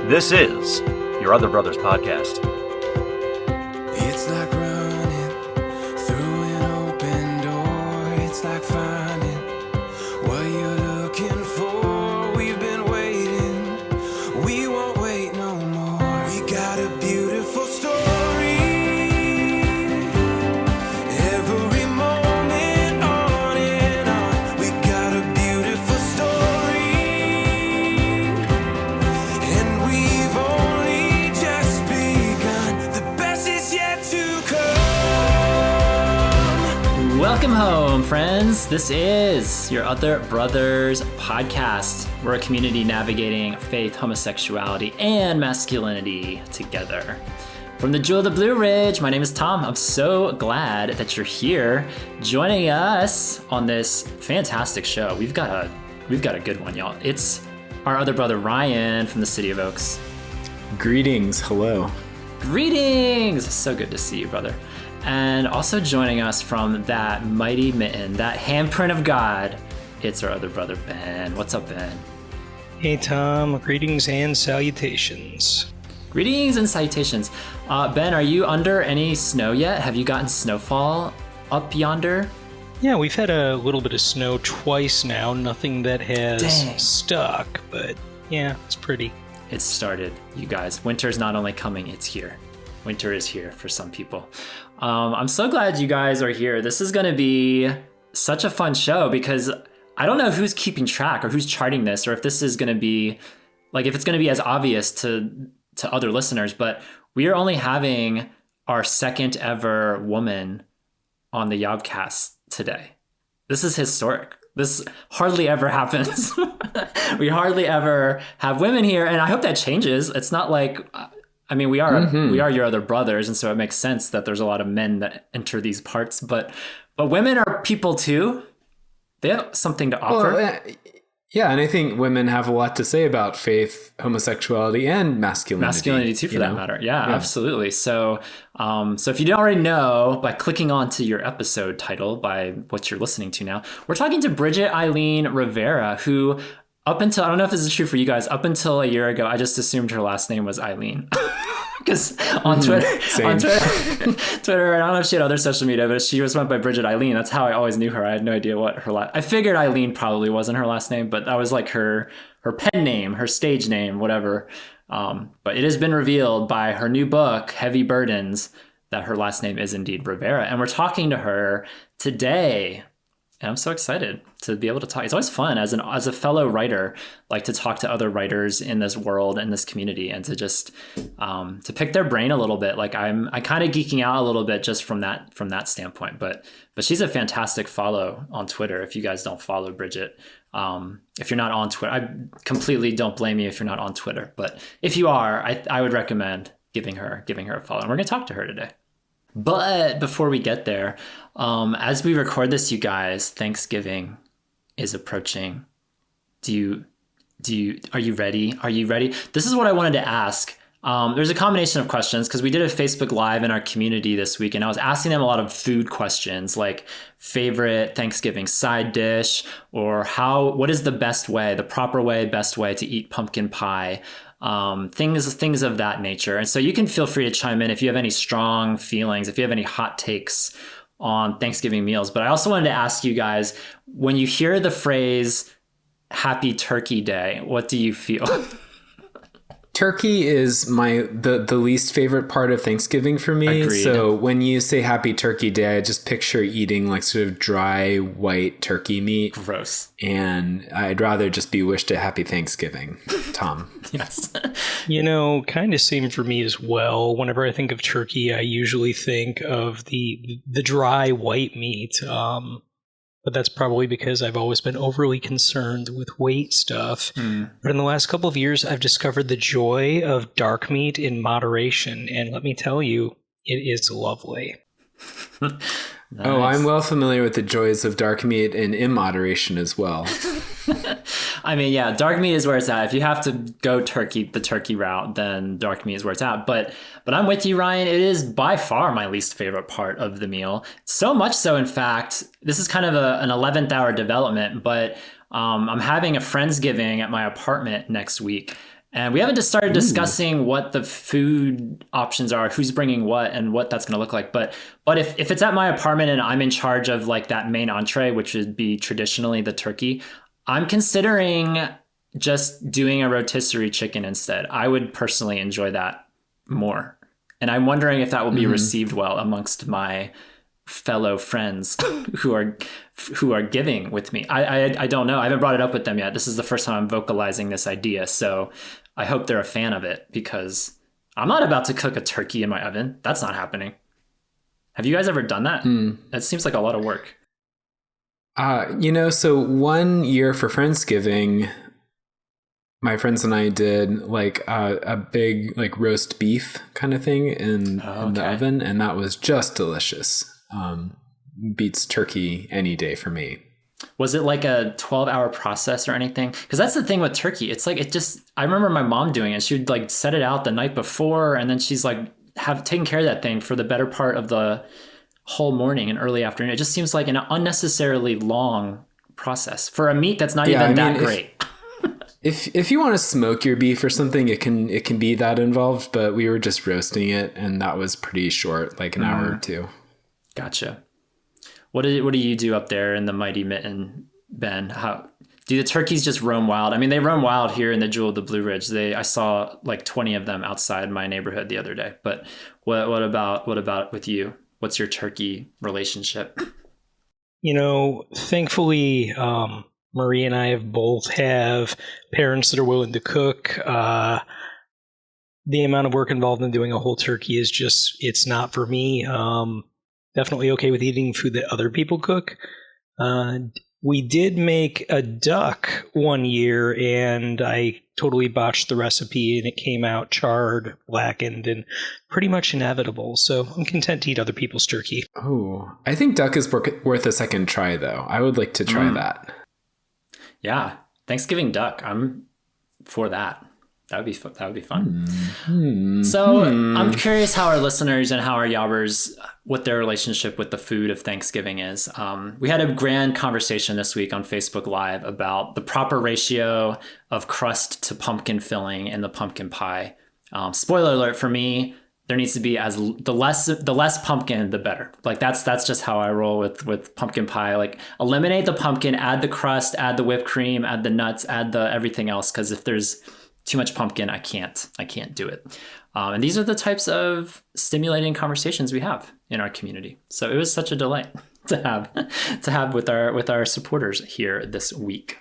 This is Your Other Brothers Podcast. It's like running through an open door. It's like finding what you're looking for. We've been waiting. We won't wait no more. We got a beautiful story. Every moment on and on. We got a beautiful story. And we've only just begun. The best is yet to come. Welcome home, friends. This is Your Other Brothers Podcast. We're a community navigating faith, homosexuality, and masculinity together. From the Jewel of the Blue Ridge, my name is Tom. I'm so glad that you're here joining us on this fantastic show. We've got a good one, y'all. It's our other brother, Ryan, from the City of Oaks. Greetings, hello. Greetings! So good to see you, brother. And also joining us from that mighty mitten, that handprint of God, it's our other brother, Ben. What's up, Ben? Hey Tom, greetings and salutations. Greetings and salutations. Ben, are you under any snow yet? Have you gotten snowfall up yonder? Yeah, we've had a little bit of snow twice now, nothing that has Dang. stuck, but yeah, it's pretty. It's started, you guys. Winter's not only coming, it's here. Winter is here for some people. I'm so glad you guys are here. This is going to be such a fun show because I don't know who's keeping track or who's charting this, or if this is going to be, like, if it's going to be as obvious to other listeners, but we are only having our second ever woman on the YOBcast today. This is historic. This hardly ever happens. We hardly ever have women here, and I hope that changes. It's not like, I mean, we are your other brothers, and so it makes sense that there's a lot of men that enter these parts, but women are people too. They have something to offer. Well, yeah, and I think women have a lot to say about faith, homosexuality, and masculinity. Masculinity too, for that matter. Yeah, absolutely. So, so if you don't already know, by clicking onto your episode title, by what you're listening to now, we're talking to Bridget Eileen Rivera, who up until, I don't know if this is true for you guys, up until a year ago, I just assumed her last name was Eileen. Because on Twitter, Twitter, I don't know if she had other social media, but she was went by Bridget Eileen. That's how I always knew her. I had no idea what her I figured Eileen probably wasn't her last name, but that was like her pen name, her stage name, whatever. But it has been revealed by her new book, Heavy Burdens, that her last name is indeed Rivera. And we're talking to her today. And I'm so excited to be able to talk. It's always fun as a fellow writer, like to talk to other writers in this world, in this community, and to just to pick their brain a little bit. Like I'm kind of geeking out a little bit just from that standpoint. But she's a fantastic follow on Twitter. If you guys don't follow Bridget, if you're not on Twitter, I completely don't blame you if you're not on Twitter. But if you are, I would recommend giving her a follow. And we're gonna talk to her today. But before we get there, as we record this, you guys, Thanksgiving is approaching. Are you ready? Are you ready? This is what I wanted to ask. There's a combination of questions because we did a Facebook Live in our community this week, and I was asking them a lot of food questions like favorite Thanksgiving side dish, or what is the best way, the proper way, best way to eat pumpkin pie. Things of that nature. And so you can feel free to chime in if you have any strong feelings, if you have any hot takes on Thanksgiving meals. But I also wanted to ask you guys, when you hear the phrase Happy Turkey Day, what do you feel? Turkey is the least favorite part of Thanksgiving for me. Agreed. So when you say Happy Turkey Day, I just picture eating like sort of dry white turkey meat. Gross. And I'd rather just be wished a happy Thanksgiving, Tom. Yes. Kind of same for me as well. Whenever I think of turkey, I usually think of the dry white meat. But that's probably because I've always been overly concerned with weight stuff. But in the last couple of years, I've discovered the joy of dark meat in moderation. And let me tell you, it is lovely. Nice. Oh, I'm well familiar with the joys of dark meat in immoderation as well. I mean, yeah, dark meat is where it's at. If you have to go the turkey route, then dark meat is where it's at. But I'm with you, Ryan. It is by far my least favorite part of the meal. So much so, in fact, this is kind of an 11th hour development, but I'm having a Friendsgiving at my apartment next week. And we haven't just started discussing what the food options are, who's bringing what, and what that's going to look like. But if it's at my apartment and I'm in charge of like that main entree, which would be traditionally the turkey, I'm considering just doing a rotisserie chicken instead. I would personally enjoy that more. And I'm wondering if that will be received well amongst my fellow friends who are giving with me. I don't know. I haven't brought it up with them yet. This is the first time I'm vocalizing this idea. So I hope they're a fan of it, because I'm not about to cook a turkey in my oven. That's not happening. Have you guys ever done that? That seems like a lot of work. So one year for Friendsgiving, my friends and I did like a big like roast beef kind of thing in the oven, and that was just delicious. Beats turkey any day for me. Was it like a 12-hour process or anything? Because that's the thing with turkey. It's like I remember my mom doing it. She would like set it out the night before, and then she's like taken care of that thing for the better part of the whole morning and early afternoon. It just seems like an unnecessarily long process for a meat that's not even that great. If you want to smoke your beef or something, it can be that involved, but we were just roasting it, and that was pretty short, like an hour or two. Gotcha. What do you do up there in the mighty mitten, Ben? How do the turkeys just roam wild? I mean, they roam wild here in the Jewel of the Blue Ridge. I saw like 20 of them outside my neighborhood the other day. But what about with you? What's your turkey relationship? Thankfully, Marie and I both have parents that are willing to cook. The amount of work involved in doing a whole turkey is it's not for me. Definitely okay with eating food that other people cook. We did make a duck one year, and I totally botched the recipe, and it came out charred, blackened, and pretty much inevitable. So I'm content to eat other people's turkey. Oh, I think duck is worth a second try, though. I would like to try that. Yeah, Thanksgiving duck. I'm for that. That would be fun. So I'm curious how our listeners and how our yobbers, what their relationship with the food of Thanksgiving is. We had a grand conversation this week on Facebook Live about the proper ratio of crust to pumpkin filling in the pumpkin pie. Spoiler alert for me, there needs to be the less pumpkin, the better. Like that's just how I roll with pumpkin pie. Like eliminate the pumpkin, add the crust, add the whipped cream, add the nuts, add the everything else. Because if there's too much pumpkin, I can't do it. And these are the types of stimulating conversations we have in our community. So it was such a delight to have with our supporters here this week.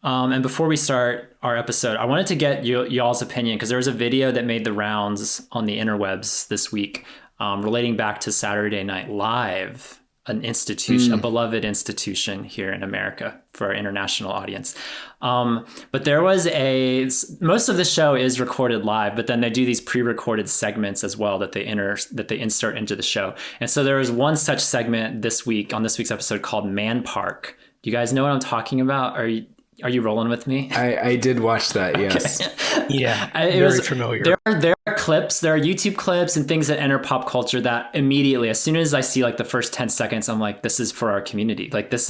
And before we start our episode, I wanted to get y'all's opinion, because there was a video that made the rounds on the interwebs this week relating back to Saturday Night Live, an institution, a beloved institution here in America for our international audience. But there was most of the show is recorded live, but then they do these pre-recorded segments as well that they insert into the show. And so there was one such segment this week on this week's episode called Man Park. Do you guys know what I'm talking about? Are you rolling with me? I did watch that, yes. Yeah, very familiar. There are clips, there are YouTube clips and things that enter pop culture that immediately, as soon as I see like the first 10 seconds, I'm like, this is for our community. Like this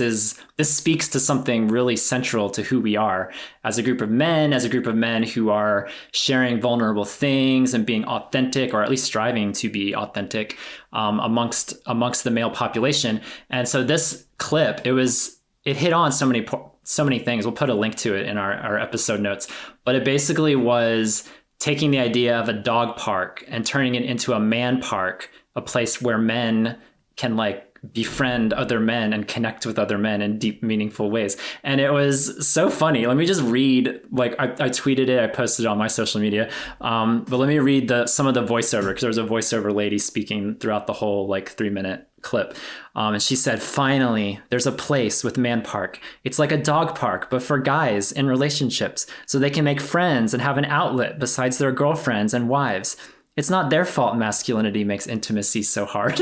speaks to something really central to who we are as a group of men who are sharing vulnerable things and being authentic, or at least striving to be authentic amongst the male population. And so this clip, it hit on so many things. We'll put a link to it in our episode notes, but it basically was taking the idea of a dog park and turning it into a man park, a place where men can like befriend other men and connect with other men in deep, meaningful ways. And it was so funny. Let me just read, like I tweeted it, I posted it on my social media. But let me read some of the voiceover, because there was a voiceover lady speaking throughout the whole like 3-minute clip. And she said, "Finally, there's a place with Man Park. It's like a dog park, but for guys in relationships, so they can make friends and have an outlet besides their girlfriends and wives. It's not their fault masculinity makes intimacy so hard."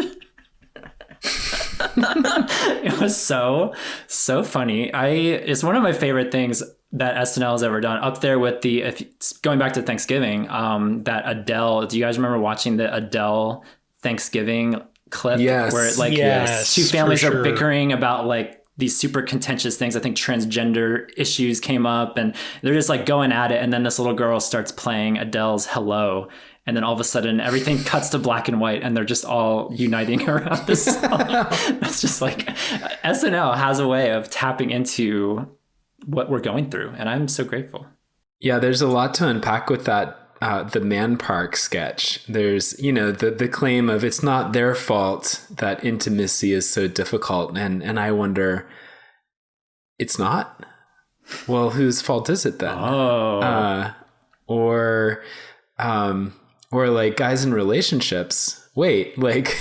It was so funny. It's one of my favorite things that SNL has ever done, up there with going back to Thanksgiving, that Adele. Do you guys remember watching the Adele Thanksgiving clip? Yes. Where Yes, two families are bickering about like these super contentious things. I think transgender issues came up, and they're just like going at it. And then this little girl starts playing Adele's Hello. And then all of a sudden everything cuts to black and white and they're just all uniting around this song. It's just like SNL has a way of tapping into what we're going through. And I'm so grateful. Yeah, there's a lot to unpack with that. The Man Park sketch. There's, the claim of it's not their fault that intimacy is so difficult. And I wonder, it's not? Well, whose fault is it then? Or like guys in relationships. Wait, like,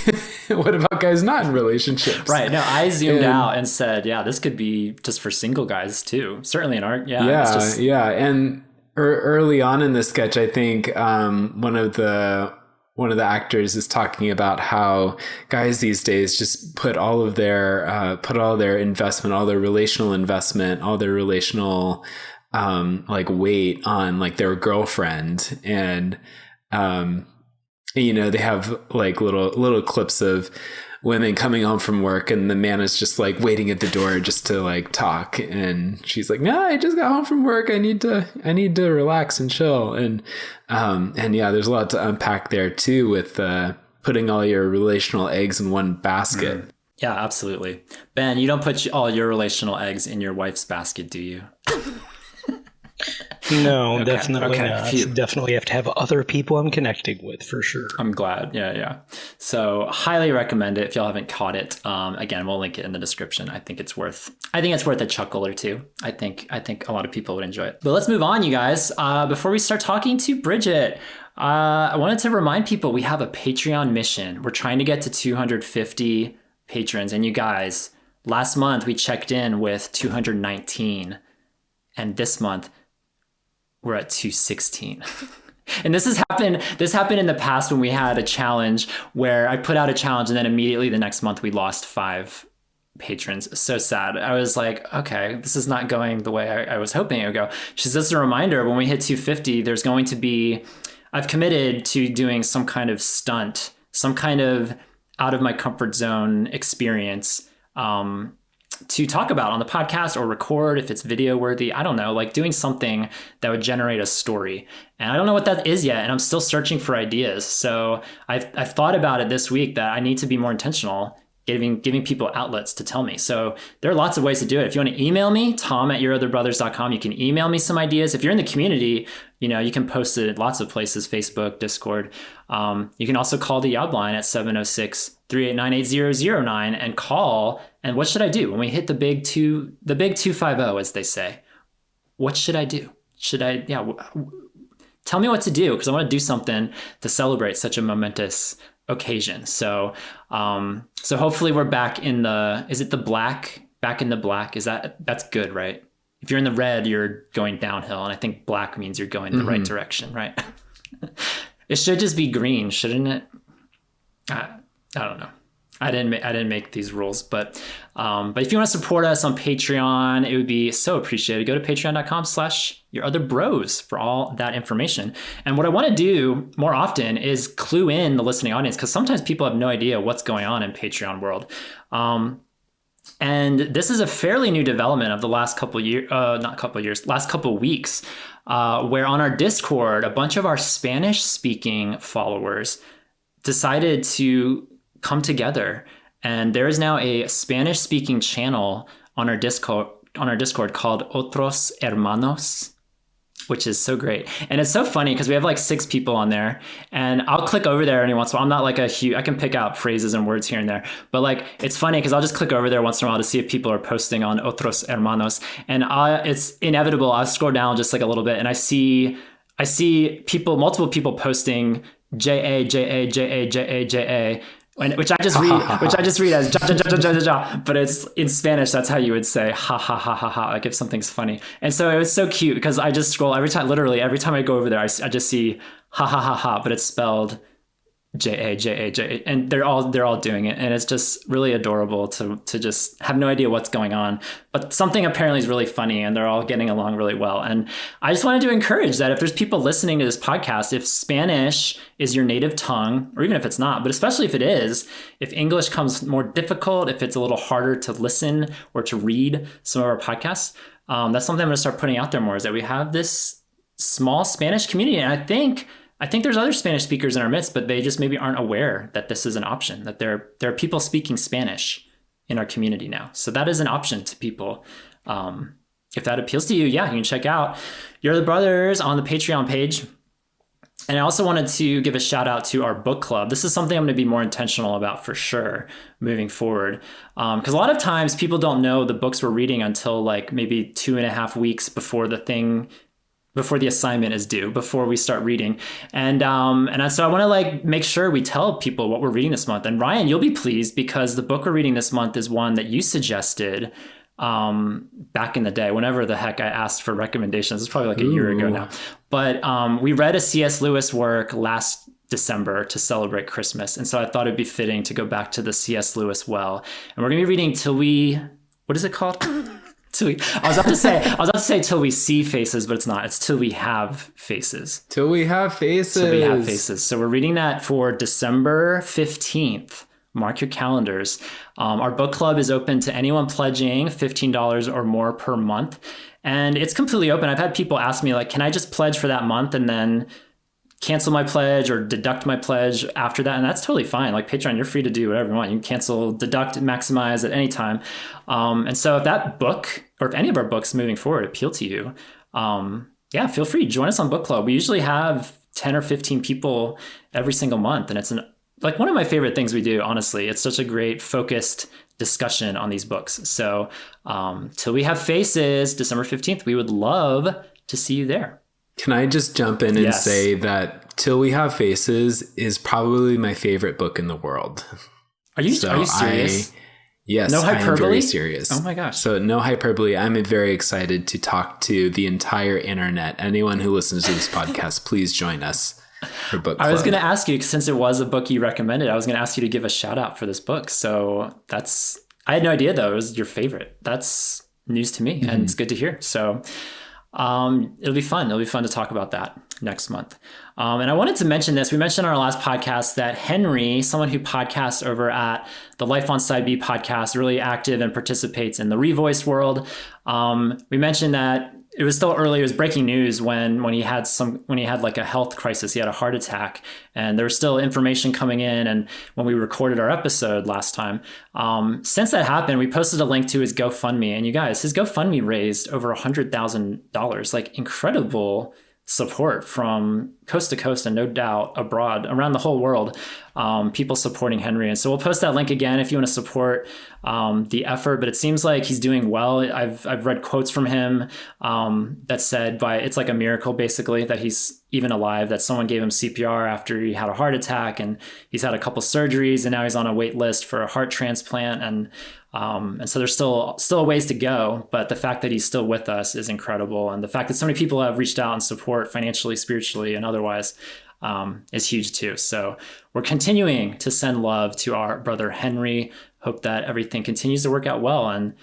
what about guys not in relationships? Right. No, I zoomed out and said, yeah, this could be just for single guys too. Certainly in art. Yeah. Yeah. And early on in the sketch, I think one of the actors is talking about how guys these days just put all their investment, all their relational investment, all their relational like weight on like their girlfriend. And they have like little clips of women coming home from work and the man is just like waiting at the door just to like talk, and she's like, no, I just got home from work, I need to relax and chill. And yeah, there's a lot to unpack there too with putting all your relational eggs in one basket. Yeah, absolutely. Ben, you don't put all your relational eggs in your wife's basket, do you? No, Okay, definitely okay. not. Phew. Definitely have to have other people I'm connecting with for sure. I'm glad. Yeah. So highly recommend it if y'all haven't caught it. Again, we'll link it in the description. I think it's worth a chuckle or two. I think a lot of people would enjoy it. But let's move on, you guys. Before we start talking to Bridget, I wanted to remind people we have a Patreon mission. We're trying to get to 250 patrons. And you guys, last month we checked in with 219. And this month we're at 216. And this happened in the past when we had a challenge where I put out a challenge and then immediately the next month we lost 5 patrons. So sad. I was like, okay, this is not going the way I was hoping it would go. She's just a reminder, when we hit 250, there's going to be, I've committed to doing some kind of stunt, some kind of out of my comfort zone experience, to talk about on the podcast or record if it's video worthy. I don't know, like doing something that would generate a story. And I don't know what that is yet. And I'm still searching for ideas. So I've thought about it this week that I need to be more intentional, giving people outlets to tell me. So there are lots of ways to do it. If you want to email me, tom@yourotherbrothers.com, you can email me some ideas. If you're in the community, you can post it at lots of places, Facebook, Discord. You can also call the YOB line at 706-389-8009 and call. And what should I do when we hit the big 250, as they say? What should I do? Tell me what to do, because I want to do something to celebrate such a momentous occasion. So hopefully we're back in is it the black? Back in the black. That's good, right? If you're in the red, you're going downhill. And I think black means you're going the right direction, right? It should just be green, shouldn't it? I don't know. I didn't make these rules, but if you want to support us on Patreon, it would be so appreciated. Go to patreon.com/yourotherbros for all that information. And what I want to do more often is clue in the listening audience, because sometimes people have no idea what's going on in Patreon world. And this is a fairly new development of the last couple weeks, where on our Discord, a bunch of our Spanish-speaking followers decided to come together, and there is now a Spanish-speaking channel on our Discord called Otros Hermanos, which is so great. And it's so funny because we have like 6 people on there, and I'll click over there every once in a while. I'm not like I can pick out phrases and words here and there, but like it's funny because I'll just click over there once in a while to see if people are posting on Otros Hermanos, and it's inevitable. I'll scroll down just like a little bit, and I see multiple people posting JA, which I just read as ja, ja, ja, ja, ja, ja, but it's in Spanish. That's how you would say ha ha ha ha ha, like if something's funny. And so it was so cute because I just scroll every time I go over there, I just see ha ha ha ha, but it's spelled J-A, and they're all doing it, and it's just really adorable to just have no idea what's going on, but something apparently is really funny, and they're all getting along really well. And I just wanted to encourage that if there's people listening to this podcast, if Spanish is your native tongue, or even if it's not, but especially if it is, if English comes more difficult, if it's a little harder to listen or to read some of our podcasts, that's something I'm going to start putting out there more, is that we have this small Spanish community. And I think there's other Spanish speakers in our midst, but they just maybe aren't aware that this is an option, that there are people speaking Spanish in our community now. So that is an option to people. If that appeals to you, yeah, you can check out Your Other Brothers on the Patreon page. And I also wanted to give a shout out to our book club. This is something I'm going to be more intentional about for sure moving forward. Because a lot of times people don't know the books we're reading until like maybe 2.5 weeks before the assignment is due, before we start reading. And so I want to like make sure we tell people what we're reading this month. And Ryan, you'll be pleased because the book we're reading this month is one that you suggested back in the day, whenever the heck I asked for recommendations. It's probably like a year ago now. But we read a C.S. Lewis work last December to celebrate Christmas. And so I thought it'd be fitting to go back to the C.S. Lewis well. And we're going to be reading what is it called? I was about to say till we see faces, but it's not. It's till we have faces. Till we have faces. So we're reading that for December 15th. Mark your calendars. Our book club is open to anyone pledging $15 or more per month. And it's completely open. I've had people ask me, like, can I just pledge for that month and then cancel my pledge or deduct my pledge after that? And that's totally fine. Like Patreon, you're free to do whatever you want. You can cancel, deduct, maximize at any time. And so if that book or if any of our books moving forward appeal to you, yeah, feel free. Join us on book club. We usually have 10 or 15 people every single month. And it's like one of my favorite things we do, honestly. It's such a great focused discussion on these books. So till we have faces, December 15th, we would love to see you there. Can I just jump in and say that Till We Have Faces is probably my favorite book in the world. Are you serious? Yes, no hyperbole? I am very serious. Oh my gosh. So no hyperbole. I'm very excited to talk to the entire internet. Anyone who listens to this podcast, please join us for book club. I was going to ask you, since it was a book you recommended, I was going to ask you to give a shout out for this book. So I had no idea though it was your favorite. That's news to me and it's good to hear. So it'll be fun. It'll be fun to talk about that next month. And I wanted to mention this. We mentioned on our last podcast that Henry, someone who podcasts over at the Life on Side B podcast, really active and participates in the Revoice world. We mentioned that it was still early. It was breaking news when he had like a health crisis. He had a heart attack, and there was still information coming in. And when we recorded our episode last time, since that happened, we posted a link to his GoFundMe. And you guys, his GoFundMe raised over $100,000, like incredible support from coast to coast and no doubt abroad, around the whole world, people supporting Henry. And so we'll post that link again if you want to support the effort. But it seems like he's doing well. I've read quotes from him that said it's like a miracle, basically, that he's even alive, that someone gave him CPR after he had a heart attack, and he's had a couple surgeries, and now he's on a wait list for a heart transplant. And so there's still a ways to go, but the fact that he's still with us is incredible. And the fact that so many people have reached out and support financially, spiritually, and otherwise is huge too. So we're continuing to send love to our brother Henry. Hope that everything continues to work out well, and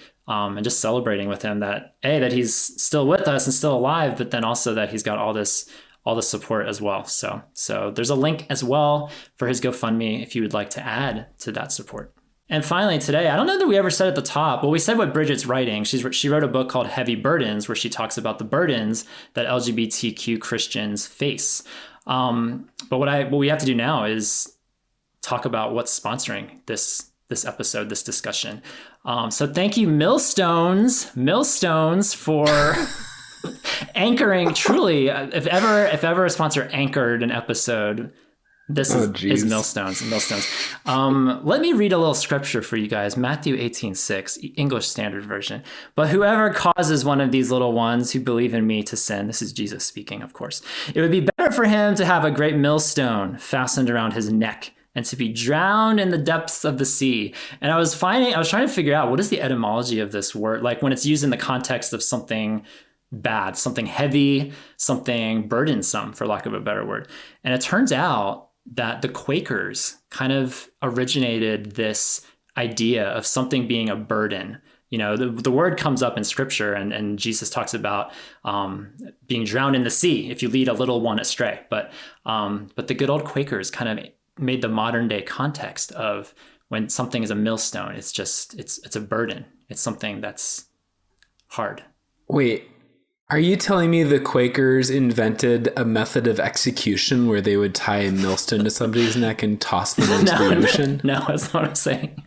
just celebrating with him that he's still with us and still alive, but then also that he's got all the support as well. So there's a link as well for his GoFundMe if you would like to add to that support. And finally today, I don't know that we ever said at the top, well, we said what Bridget's writing. She wrote a book called Heavy Burdens, where she talks about the burdens that LGBTQ Christians face. But what we have to do now is talk about what's sponsoring this episode, this discussion. So thank you, Millstones, for anchoring. Truly, if ever a sponsor anchored an episode, this is Millstones. Let me read a little scripture for you guys. Matthew 18:6, English Standard Version. But whoever causes one of these little ones who believe in me to sin, this is Jesus speaking, of course, it would be better for him to have a great millstone fastened around his neck and to be drowned in the depths of the sea. And I was trying to figure out, what is the etymology of this word? Like when it's used in the context of something bad, something heavy, something burdensome, for lack of a better word. And it turns out that the Quakers kind of originated this idea of something being a burden. The word comes up in scripture, and Jesus talks about being drowned in the sea if you lead a little one astray. But the good old Quakers kind of made the modern day context of when something is a millstone, it's a burden. It's something that's hard. Wait, are you telling me the Quakers invented a method of execution where they would tie a millstone to somebody's neck and toss them into the ocean? No, that's not what I'm saying.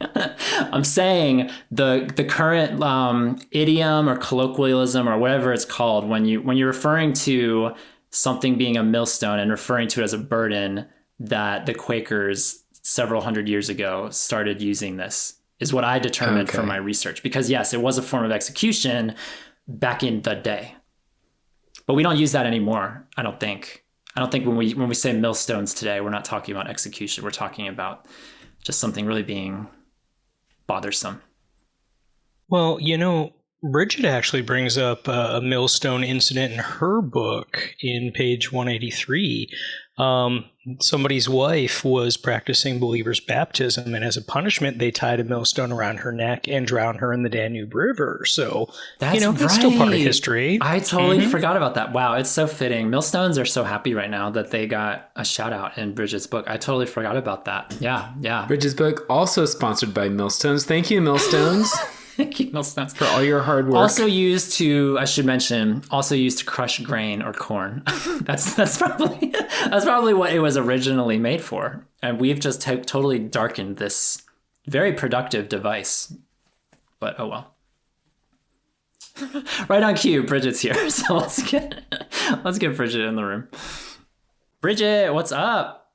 I'm saying the current idiom or colloquialism or whatever it's called, when you're referring to something being a millstone and referring to it as a burden, that the Quakers several hundred years ago started using this, is what I determined from my research. Because yes, it was a form of execution back in the day, but we don't use that anymore. I don't think when we say millstones today, we're not talking about execution. We're talking about just something really being bothersome. Well, Bridget actually brings up a millstone incident in her book in page 183. Somebody's wife was practicing believer's baptism, and as a punishment, they tied a millstone around her neck and drowned her in the Danube River. So, that's still part of history. I totally forgot about that. Wow, it's so fitting. Millstones are so happy right now that they got a shout out in Bridget's book. I totally forgot about that. Yeah. Bridget's book also sponsored by Millstones. Thank you, Millstones. Millstones. For all your hard work. Also used to crush grain or corn. that's probably what it was originally made for. And we've just totally darkened this very productive device. But oh well. Right on cue, Bridget's here. So let's get Bridget in the room. Bridget, what's up?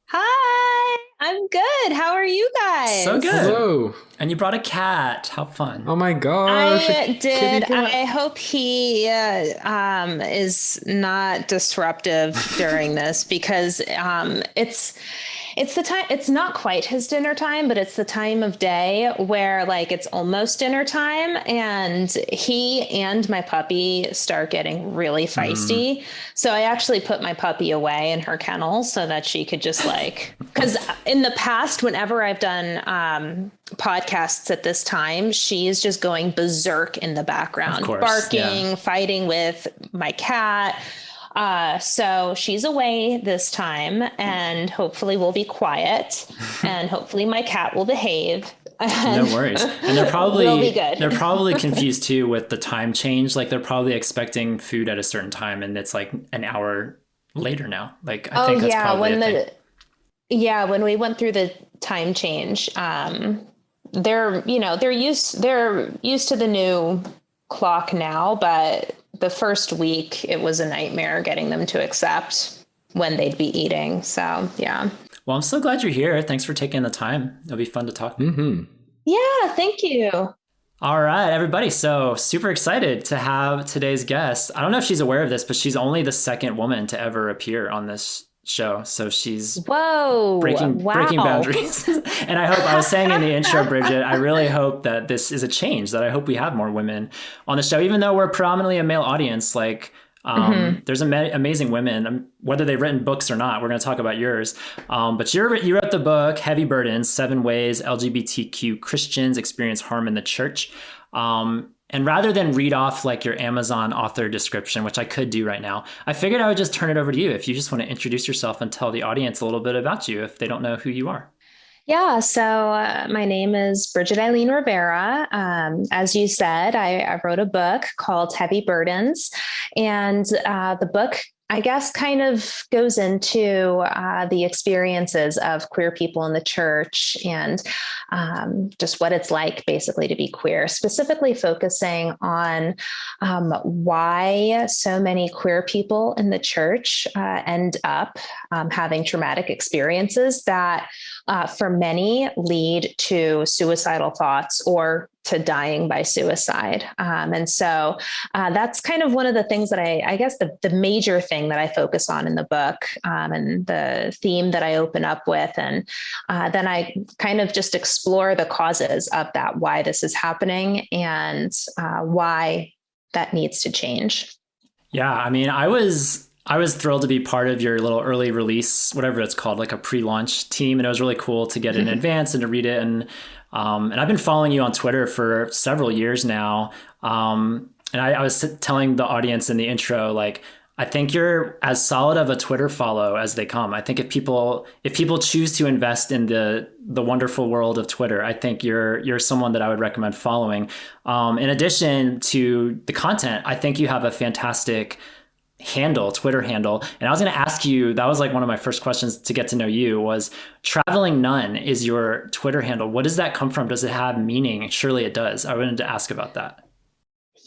Hi, I'm good. How are you guys? So good. Hello. And you brought a cat. How fun. Oh my gosh. I did. I hope he is not disruptive during this, because it's the time. It's not quite his dinner time, but it's the time of day where it's almost dinner time, and he and my puppy start getting really feisty. So I actually put my puppy away in her kennel so that she could just because in the past, whenever I've done podcasts at this time, she is just going berserk in the background, of course, barking, fighting with my cat. So she's away this time, and hopefully we'll be quiet, and hopefully my cat will behave. No worries. And they're probably we'll be good. They're probably confused too with the time change. They're probably expecting food at a certain time, and it's an hour later now. I think that's probably a thing. When we went through the time change, they're used to the new clock now, but the first week it was a nightmare getting them to accept when they'd be eating. So, yeah. Well, I'm so glad you're here. Thanks for taking the time. It'll be fun to talk. Mm-hmm. Yeah, thank you. All right, everybody. So super excited to have today's guest. I don't know if she's aware of this, but she's only the second woman to ever appear on this show. So she's breaking boundaries. And I was saying in the intro, Bridget, I really hope that this is a change, that I hope we have more women on the show, even though we're predominantly a male audience. There's amazing women, whether they've written books or not. We're going to talk about yours. But you wrote the book, Heavy Burdens, 7 Ways LGBTQ Christians Experience Harm in the Church. And rather than read off your Amazon author description, which I could do right now, I figured I would just turn it over to you if you just want to introduce yourself and tell the audience a little bit about you if they don't know who you are. Yeah, so my name is Bridget Eileen Rivera. As you said, I wrote a book called Heavy Burdens, and the book, I guess, kind of goes into the experiences of queer people in the church and just what it's like basically to be queer, specifically focusing on why so many queer people in the church end up having traumatic experiences that for many lead to suicidal thoughts or to dying by suicide. And so that's kind of one of the things that I guess the major thing that I focus on in the book, and the theme that I open up with. And then I kind of just explore the causes of that, why this is happening and why that needs to change. Yeah, I mean, I was I was thrilled to be part of your little early release, whatever it's called, like a pre-launch team. And it was really cool to get it in advance and to read it. And I've been following you on Twitter for several years now. And I was telling the audience in the intro, like, I think you're as solid of a Twitter follow as they come. I think if people choose to invest in the wonderful world of Twitter, I think you're someone that I would recommend following. In addition to the content, I think you have a fantastic Twitter handle. And I was going to ask you, that was like one of my first questions to get to know you, was Traveling Nun is your Twitter handle. What does that come from? Does it have meaning? Surely it does. I wanted to ask about that.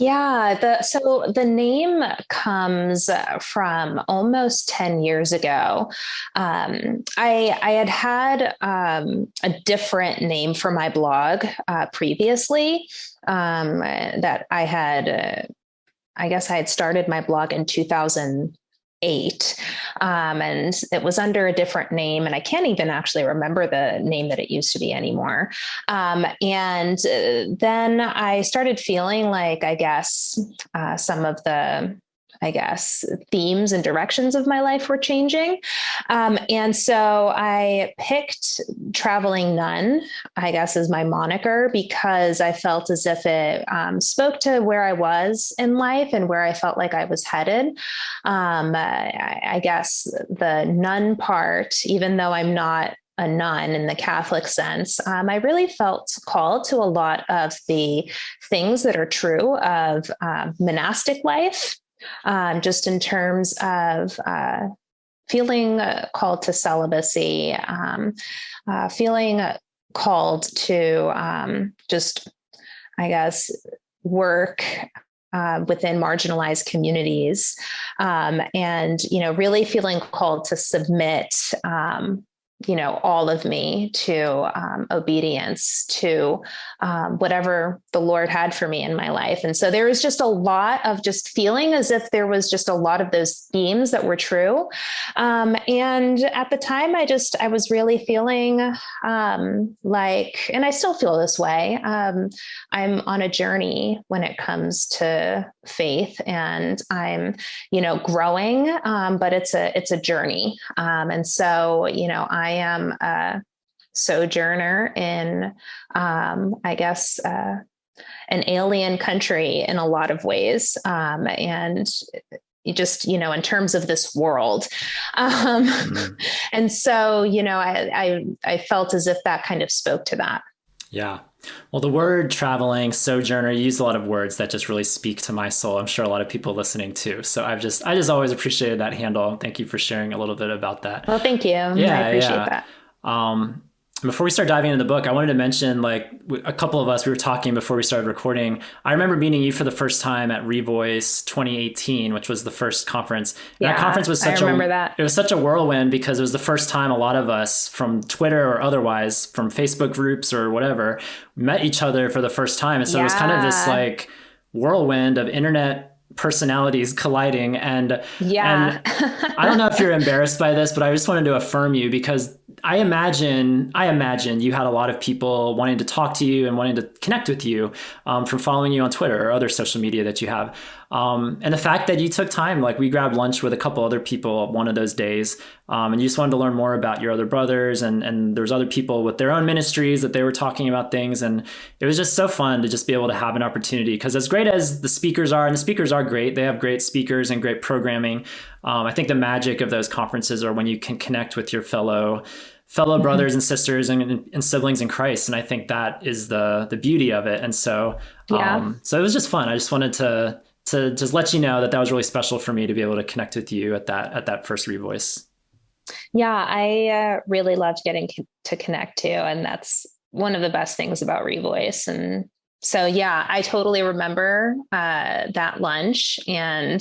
Yeah, so the name comes from almost 10 years ago. I had a different name for my blog previously that I had, I guess I had started my blog in 2008. And it was under a different name, and I can't even actually remember the name that it used to be anymore. And then I started feeling like, I guess, some of the themes and directions of my life were changing. And so I picked Traveling Nun, I guess, as my moniker, because I felt as if it spoke to where I was in life and where I felt like I was headed. I guess the nun part, even though I'm not a nun in the Catholic sense, I really felt called to a lot of the things that are true of monastic life. Just in terms of feeling called to celibacy, feeling called to just, I guess, work within marginalized communities, and, really feeling called to submit all of me to obedience to whatever the Lord had for me in my life. And so there was just a lot of just feeling as if there was just a lot of those themes that were true. And at the time, I was really feeling like, and I still feel this way, I'm on a journey when it comes to faith, and I'm, growing, but it's a journey. And so, I am a sojourner in, I guess, an alien country in a lot of ways. And just, in terms of this world. And so, I felt as if that kind of spoke to that. Yeah. Well, the word traveling, sojourner, you use a lot of words that just really speak to my soul. I'm sure a lot of people listening too. So I just always appreciated that handle. Thank you for sharing a little bit about that. Well, thank you. Yeah, I appreciate that. Before we start diving into the book, I wanted to mention, like, a couple of us, we were talking before we started recording. I remember meeting you for the first time at Revoice 2018, which was the first conference. And that conference was it was such a whirlwind, because it was the first time a lot of us from Twitter or otherwise, from Facebook groups or whatever, met each other for the first time. And so it was kind of this like whirlwind of internet personalities colliding. And I don't know if you're embarrassed by this, but I just wanted to affirm you, because I imagine you had a lot of people wanting to talk to you and wanting to connect with you from following you on Twitter or other social media that you have. And the fact that you took time, like, we grabbed lunch with a couple other people one of those days, and you just wanted to learn more about your other brothers, and there's other people with their own ministries that they were talking about things. And it was just so fun to just be able to have an opportunity, because as great as the speakers are, and the speakers are great, they have great speakers and great programming. I think the magic of those conferences are when you can connect with your fellow brothers and sisters and siblings in Christ. And I think that is the beauty of it. And so, so it was just fun. I just wanted to just let you know that was really special for me to be able to connect with you at that first Revoice. Yeah, I really loved getting to connect too. And that's one of the best things about Revoice. And so, yeah, I totally remember that lunch, and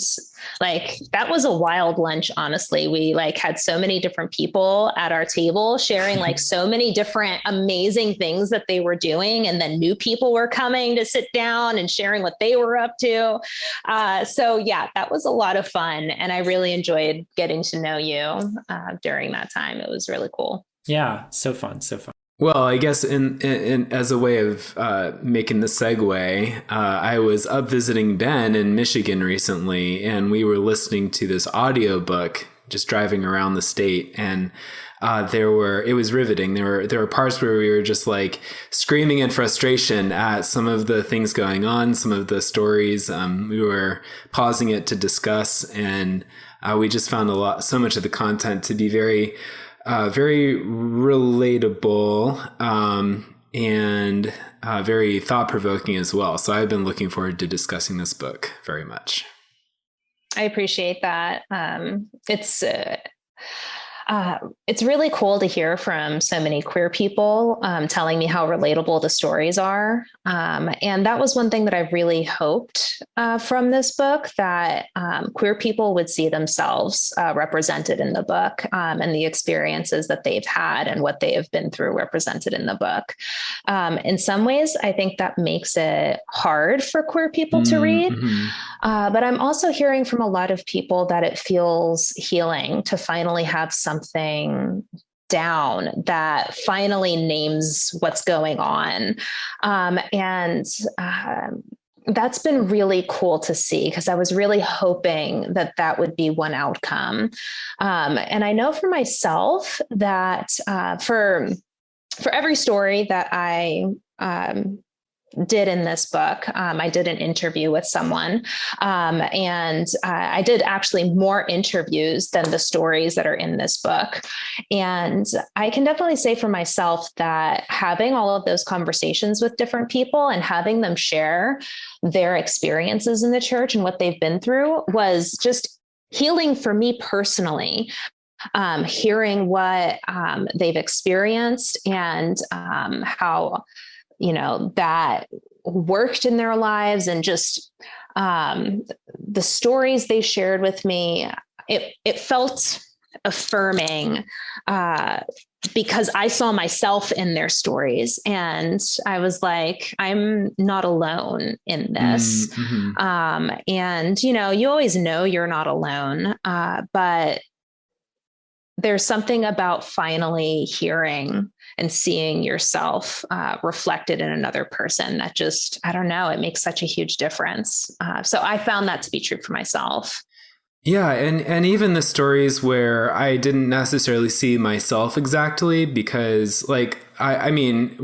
like, that was a wild lunch. Honestly, we had so many different people at our table sharing so many different amazing things that they were doing. And then new people were coming to sit down and sharing what they were up to. So yeah, that was a lot of fun. And I really enjoyed getting to know you during that time. It was really cool. Yeah. So fun. So fun. Well, I guess in as a way of making the segue, I was up visiting Ben in Michigan recently, and we were listening to this audiobook just driving around the state, and it was riveting. There were parts where we were just like screaming in frustration at some of the things going on, some of the stories. We were pausing it to discuss, and we just found so much of the content to be very relatable and very thought-provoking as well. So I've been looking forward to discussing this book very much. I appreciate that. It's really cool to hear from so many queer people telling me how relatable the stories are. And that was one thing that I really hoped from this book, that queer people would see themselves represented in the book, and the experiences that they've had and what they have been through represented in the book. In some ways, I think that makes it hard for queer people to read. But I'm also hearing from a lot of people that it feels healing to finally have something down that finally names what's going on. That's been really cool to see, because I was really hoping that that would be one outcome. And I know for myself that for every story that I did in this book, I did an interview with someone, and I did actually more interviews than the stories that are in this book. And I can definitely say for myself that having all of those conversations with different people and having them share their experiences in the church and what they've been through was just healing for me personally. Hearing what they've experienced and how that worked in their lives, and just the stories they shared with me, it felt affirming because I saw myself in their stories, and I was like, I'm not alone in this. And, you always know you're not alone, but there's something about finally hearing and seeing yourself reflected in another person that just, I don't know, it makes such a huge difference. So I found that to be true for myself. Yeah, and even the stories where I didn't necessarily see myself exactly, because like I mean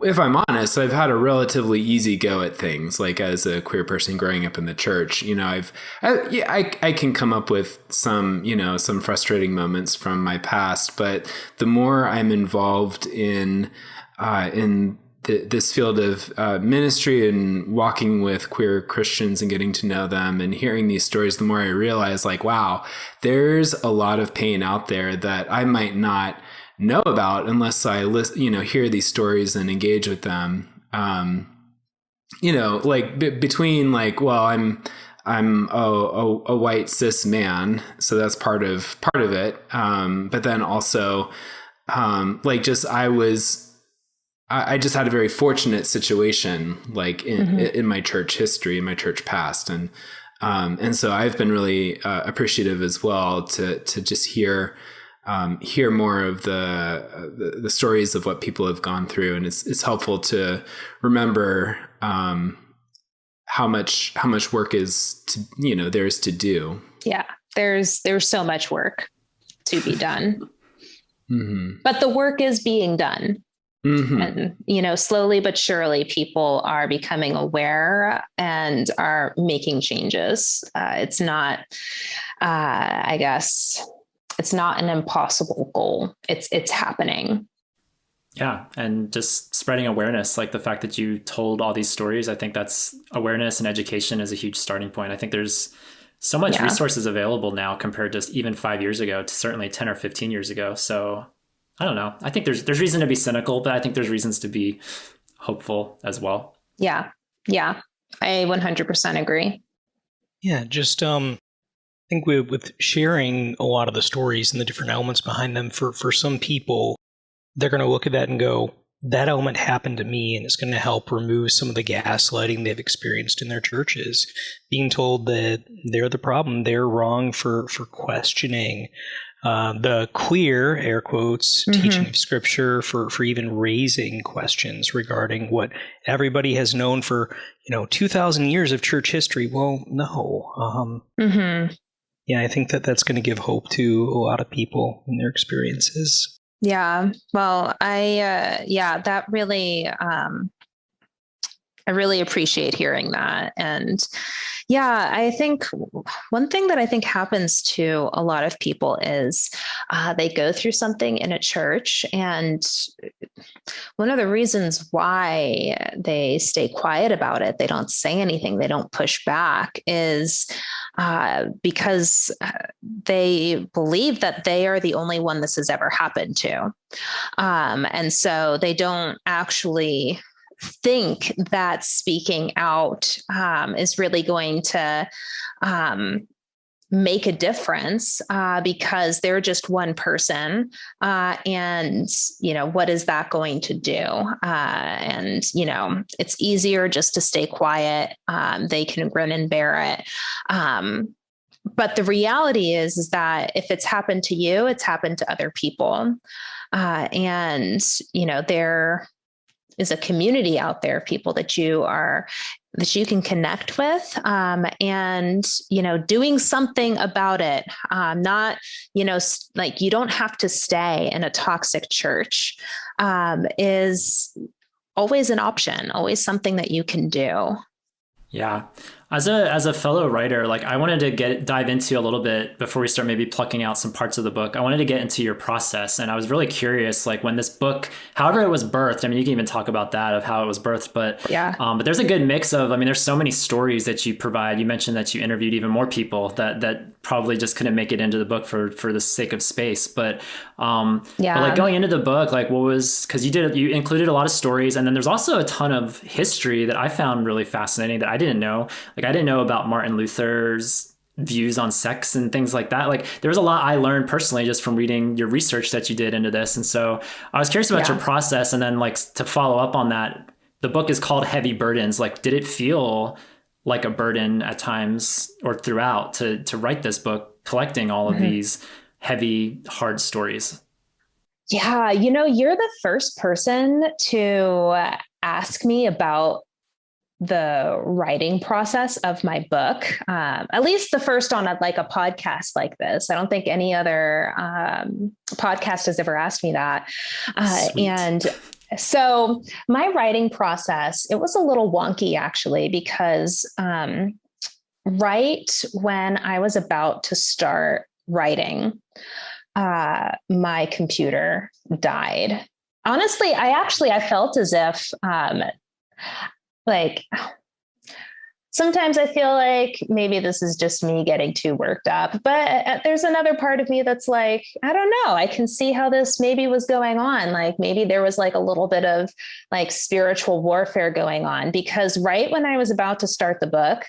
if I'm honest, I've had a relatively easy go at things. Like as a queer person growing up in the church, I can come up with some frustrating moments from my past, but the more I'm involved in this field of ministry and walking with queer Christians and getting to know them and hearing these stories, the more I realize, like, wow, there's a lot of pain out there that I might not know about unless I hear these stories and engage with them. Between like, well, I'm a white cis man, so that's part of it. But then also, I just had a very fortunate situation, like in my church history, in my church past, and so I've been really appreciative as well to just hear more of the stories of what people have gone through, and it's helpful to remember how much work is there's to do. Yeah, there's so much work to be done, but the work is being done. And, slowly but surely people are becoming aware and are making changes. It's not, I guess, it's not an impossible goal. It's happening. Yeah. And just spreading awareness, like the fact that you told all these stories, I think that's awareness, and education is a huge starting point. I think there's so much resources available now compared to even 5 years ago, to certainly 10 or 15 years ago. So I don't know. I think there's reason to be cynical, but I think there's reasons to be hopeful as well. Yeah. I 100% agree. Yeah, just I think with sharing a lot of the stories and the different elements behind them, for some people, they're going to look at that and go, that element happened to me, and it's going to help remove some of the gaslighting they've experienced in their churches, being told that they're the problem, they're wrong for questioning the queer, air quotes, teaching of scripture for even raising questions regarding what everybody has known for, 2,000 years of church history. Well, no. Yeah, I think that's going to give hope to a lot of people in their experiences. Yeah. Well, that really, I really appreciate hearing that. And yeah, I think one thing that I think happens to a lot of people is they go through something in a church, and one of the reasons why they stay quiet about it, they don't say anything, they don't push back, is because they believe that they are the only one this has ever happened to. And so they don't actually think that speaking out is really going to make a difference because they're just one person. And, what is that going to do? And, it's easier just to stay quiet. They can grin and bear it. But the reality is that if it's happened to you, it's happened to other people. And, there is a community out there, people that you can connect with, and, doing something about it. Not, like you don't have to stay in a toxic church, is always an option, always something that you can do. Yeah. As a fellow writer, like I wanted to dive into a little bit before we start maybe plucking out some parts of the book. I wanted to get into your process, and I was really curious, like when this book, however it was birthed. I mean, you can even talk about that of how it was birthed, but but there's a good mix of. I mean, there's so many stories that you provide. You mentioned that you interviewed even more people that probably just couldn't make it into the book for the sake of space. But but like going into the book, like what was, because you included a lot of stories, and then there's also a ton of history that I found really fascinating that I didn't know. Like I didn't know about Martin Luther's views on sex and things like that. Like there was a lot I learned personally just from reading your research that you did into this. And so I was curious about your process. And then like to follow up on that, the book is called Heavy Burdens. Like, did it feel like a burden at times or throughout to write this book, collecting all of these heavy, hard stories? Yeah. You're the first person to ask me about the writing process of my book, at least the first on a podcast like this. I don't think any other podcast has ever asked me that. And so my writing process, it was a little wonky actually, because right when I was about to start writing, my computer died. Honestly, I felt as if like sometimes I feel like maybe this is just me getting too worked up, but there's another part of me that's like, I don't know. I can see how this maybe was going on. Like maybe there was like a little bit of like spiritual warfare going on, because right when I was about to start the book,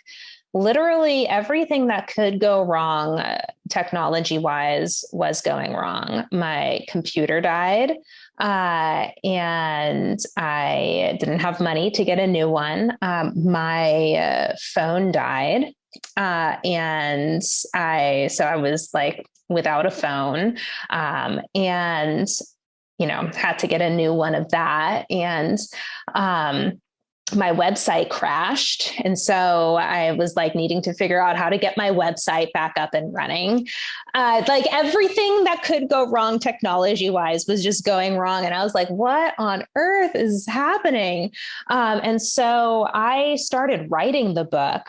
literally everything that could go wrong technology wise was going wrong. My computer died. And I didn't have money to get a new one. My phone died. And I was like without a phone, and, had to get a new one of that. And, my website crashed. And so I was like needing to figure out how to get my website back up and running. Like everything that could go wrong technology wise was just going wrong. And I was like, what on earth is happening? And so I started writing the book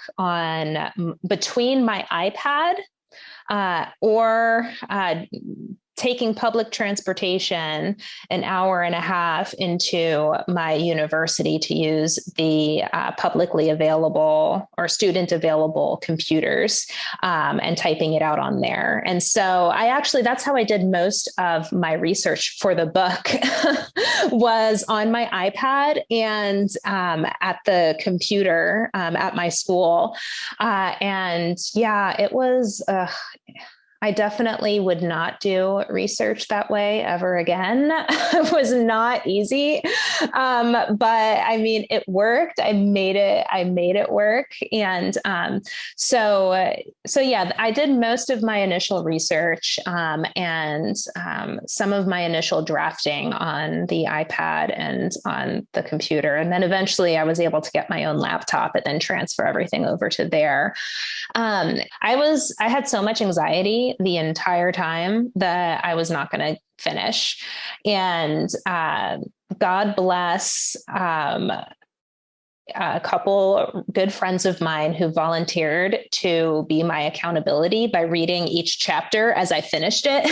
between my iPad or taking public transportation an hour and a half into my university to use the publicly available or student available computers and typing it out on there. And so that's how I did most of my research for the book was on my iPad and at the computer at my school. And yeah, it was I definitely would not do research that way ever again. It was not easy. But I mean, it worked. I made it work. And so yeah, I did most of my initial research and some of my initial drafting on the iPad and on the computer. And then eventually I was able to get my own laptop and then transfer everything over to there. I had so much anxiety the entire time that I was not going to finish. And God bless a couple good friends of mine who volunteered to be my accountability by reading each chapter as I finished it,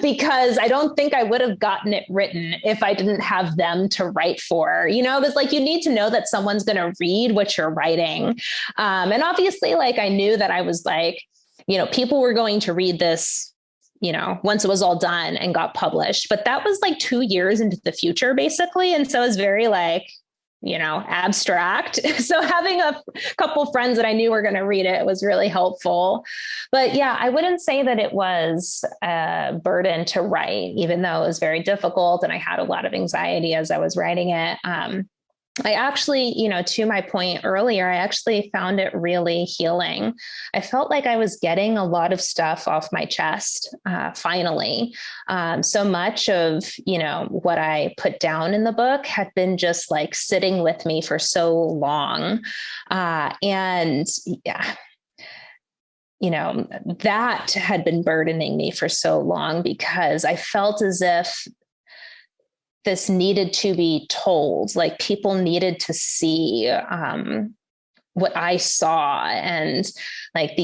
because I don't think I would have gotten it written if I didn't have them to write for. You know, it's like you need to know that someone's going to read what you're writing. And obviously, like, I knew that I was like, you know, people were going to read this, you know, once it was all done and got published. But that was like 2 years into the future, basically. And so it was very like, you know, abstract. So having a couple friends that I knew were going to read it was really helpful. But yeah, I wouldn't say that it was a burden to write, even though it was very difficult and I had a lot of anxiety as I was writing it. I actually, you know, to my point earlier, I actually found it really healing. I felt like I was getting a lot of stuff off my chest, finally. So much of, you know, what I put down in the book had been just like sitting with me for so long. And yeah, you know, that had been burdening me for so long because I felt as if this needed to be told, like people needed to see what I saw, and like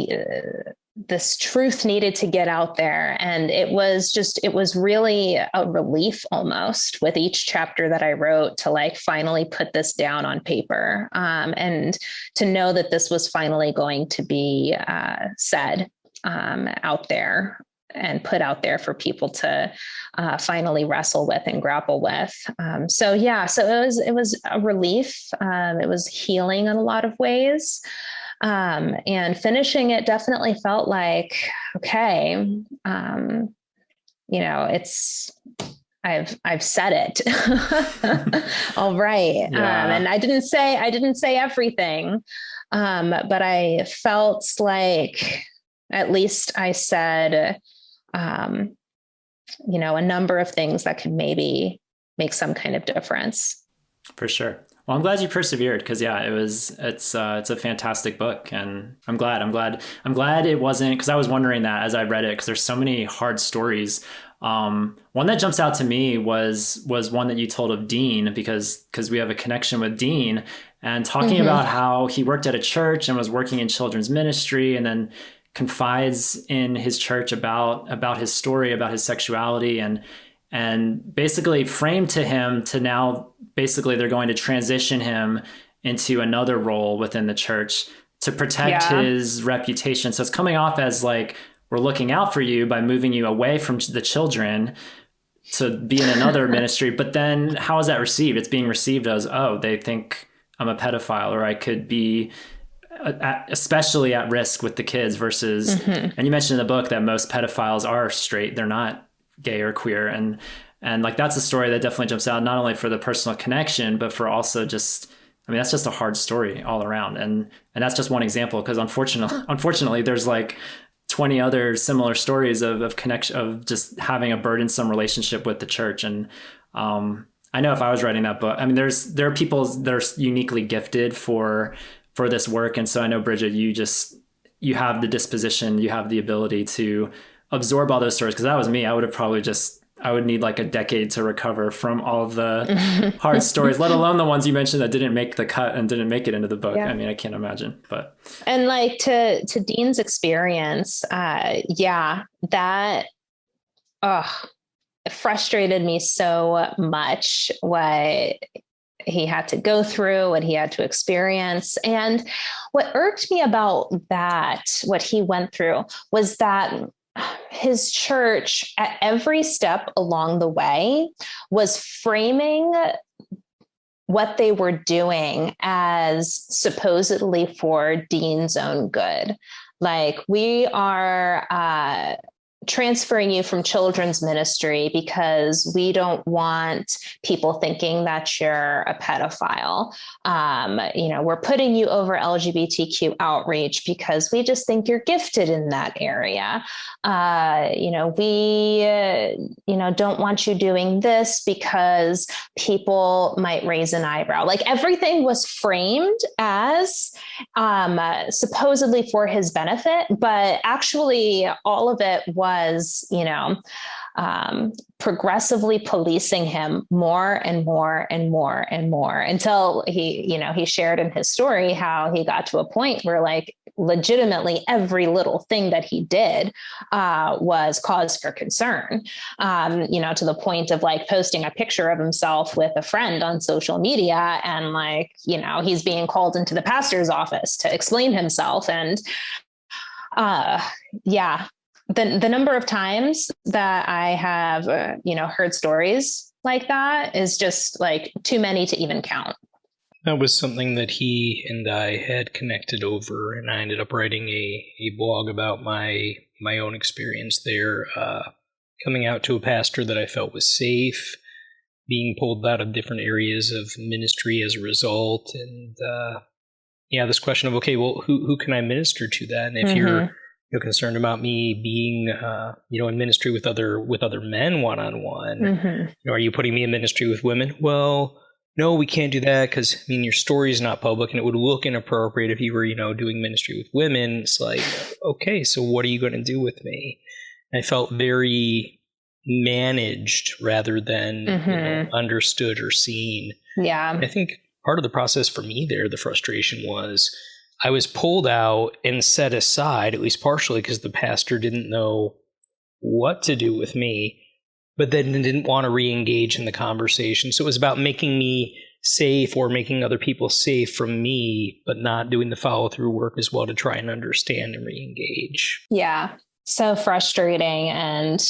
this truth needed to get out there. And it was really a relief almost with each chapter that I wrote to like finally put this down on paper, and to know that this was finally going to be said out there and put out there for people to finally wrestle with and grapple with. So it was a relief. It was healing in a lot of ways. And finishing it definitely felt like, okay, you know, I've said it. All right. Yeah. And I didn't say everything. But I felt like at least I said, you know, a number of things that could maybe make some kind of difference. For sure. Well, I'm glad you persevered because yeah, it's a fantastic book, and I'm glad it wasn't, because I was wondering that as I read it, because there's so many hard stories. One that jumps out to me was one that you told of Dean, because we have a connection with Dean, and talking about how he worked at a church and was working in children's ministry, and then confides in his church about his story, about his sexuality, and basically framed to him to now basically they're going to transition him into another role within the church to protect his reputation. So it's coming off as like, we're looking out for you by moving you away from the children to be in another ministry. But then how is that received? It's being received as, oh, they think I'm a pedophile, or I could be especially at risk with the kids versus, and you mentioned in the book that most pedophiles are straight. They're not gay or queer. And like, that's a story that definitely jumps out, not only for the personal connection, but for also just, I mean, that's just a hard story all around. And that's just one example, because unfortunately there's like 20 other similar stories of connection, of just having a burdensome relationship with the church. And, I know if I was writing that book, I mean, there are people that are uniquely gifted for this work. And so I know, Bridget, you have the disposition, you have the ability to absorb all those stories. Because that was me. I would need like a decade to recover from all of the hard stories, let alone the ones you mentioned that didn't make the cut and didn't make it into the book. Yeah. I mean, I can't imagine, but. And like to Dean's experience, that, it frustrated me so much what he had to go through, what he had to experience. And what irked me about that, what he went through, was that his church at every step along the way was framing what they were doing as supposedly for Dean's own good. Like, we are transferring you from children's ministry because we don't want people thinking that you're a pedophile. We're putting you over LGBTQ outreach because we just think you're gifted in that area. We don't want you doing this because people might raise an eyebrow. Like, everything was framed as supposedly for his benefit, but actually all of it was, progressively policing him more and more and more and more, until he shared in his story how he got to a point where, like, legitimately every little thing that he did was cause for concern, to the point of, like, posting a picture of himself with a friend on social media, and, like, he's being called into the pastor's office to explain himself. And the number of times that I have, heard stories like that is just, like, too many to even count. That was something that he and I had connected over, and I ended up writing a blog about my own experience there, coming out to a pastor that I felt was safe, being pulled out of different areas of ministry as a result, and this question of, okay, well, who can I minister to then? If you're concerned about me being, in ministry with other men one-on-one, are you putting me in ministry with women? Well, no, we can't do that because, your story is not public and it would look inappropriate if you were, doing ministry with women. It's like, okay, so what are you going to do with me? I felt very managed rather than understood or seen. Yeah. And I think part of the process for me there, the frustration was, I was pulled out and set aside, at least partially because the pastor didn't know what to do with me, but then didn't want to re-engage in the conversation. So it was about making me safe or making other people safe from me, but not doing the follow-through work as well to try and understand and re-engage. Yeah. So frustrating and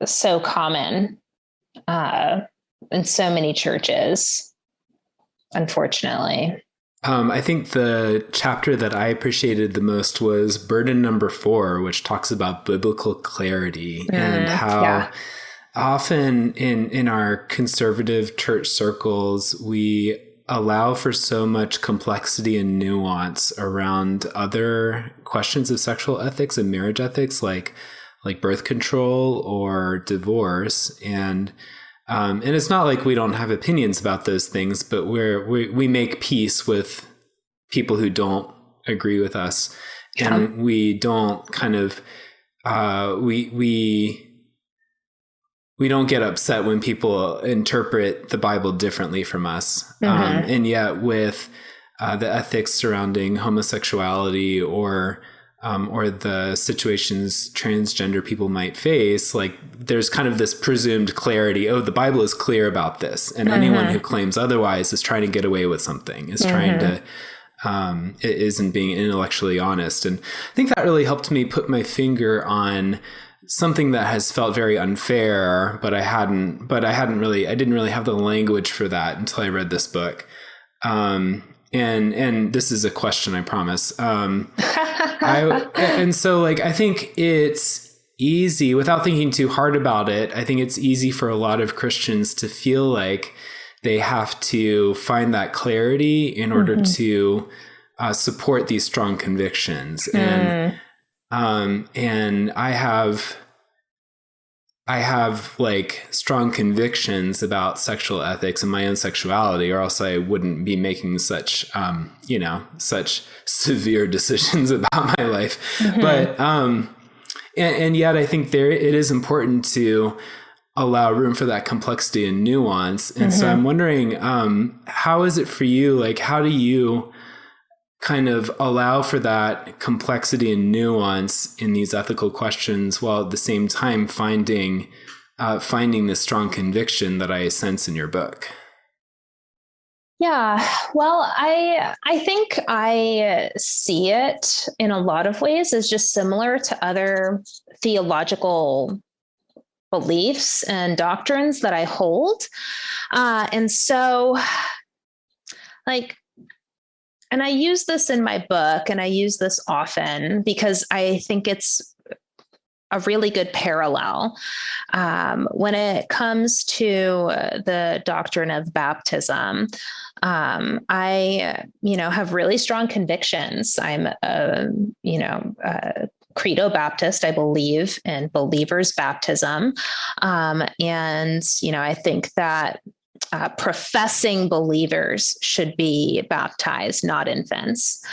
so common in so many churches, unfortunately. I think the chapter that I appreciated the most was burden number 4, which talks about biblical clarity and how often in our conservative church circles, we allow for so much complexity and nuance around other questions of sexual ethics and marriage ethics, like birth control or divorce. And it's not like we don't have opinions about those things, but we make peace with people who don't agree with us, and we don't kind of we don't get upset when people interpret the Bible differently from us. And yet, with the ethics surrounding homosexuality or the situations transgender people might face, like, there's kind of this presumed clarity. Oh, the Bible is clear about this. And anyone who claims otherwise is trying to get away with something, is trying to, it isn't being intellectually honest. And I think that really helped me put my finger on something that has felt very unfair, but I didn't really have the language for that until I read this book. And this is a question, I promise. I think it's easy, without thinking too hard about it, I think it's easy for a lot of Christians to feel like they have to find that clarity in order to support these strong convictions. And I have like strong convictions about sexual ethics and my own sexuality, or else I wouldn't be making such severe decisions about my life. But, and yet I think it is important to allow room for that complexity and nuance. And so I'm wondering, how is it for you? Like, how do you kind of allow for that complexity and nuance in these ethical questions, while at the same time finding the strong conviction that I sense in your book? Yeah, well, I think I see it in a lot of ways as just similar to other theological beliefs and doctrines that I hold. And so, like, and I use this in my book, and I use this often because I think it's a really good parallel when it comes to the doctrine of baptism. I, have really strong convictions. I'm a Credo Baptist. I believe in believers' baptism. And I think that professing believers should be baptized, not infants.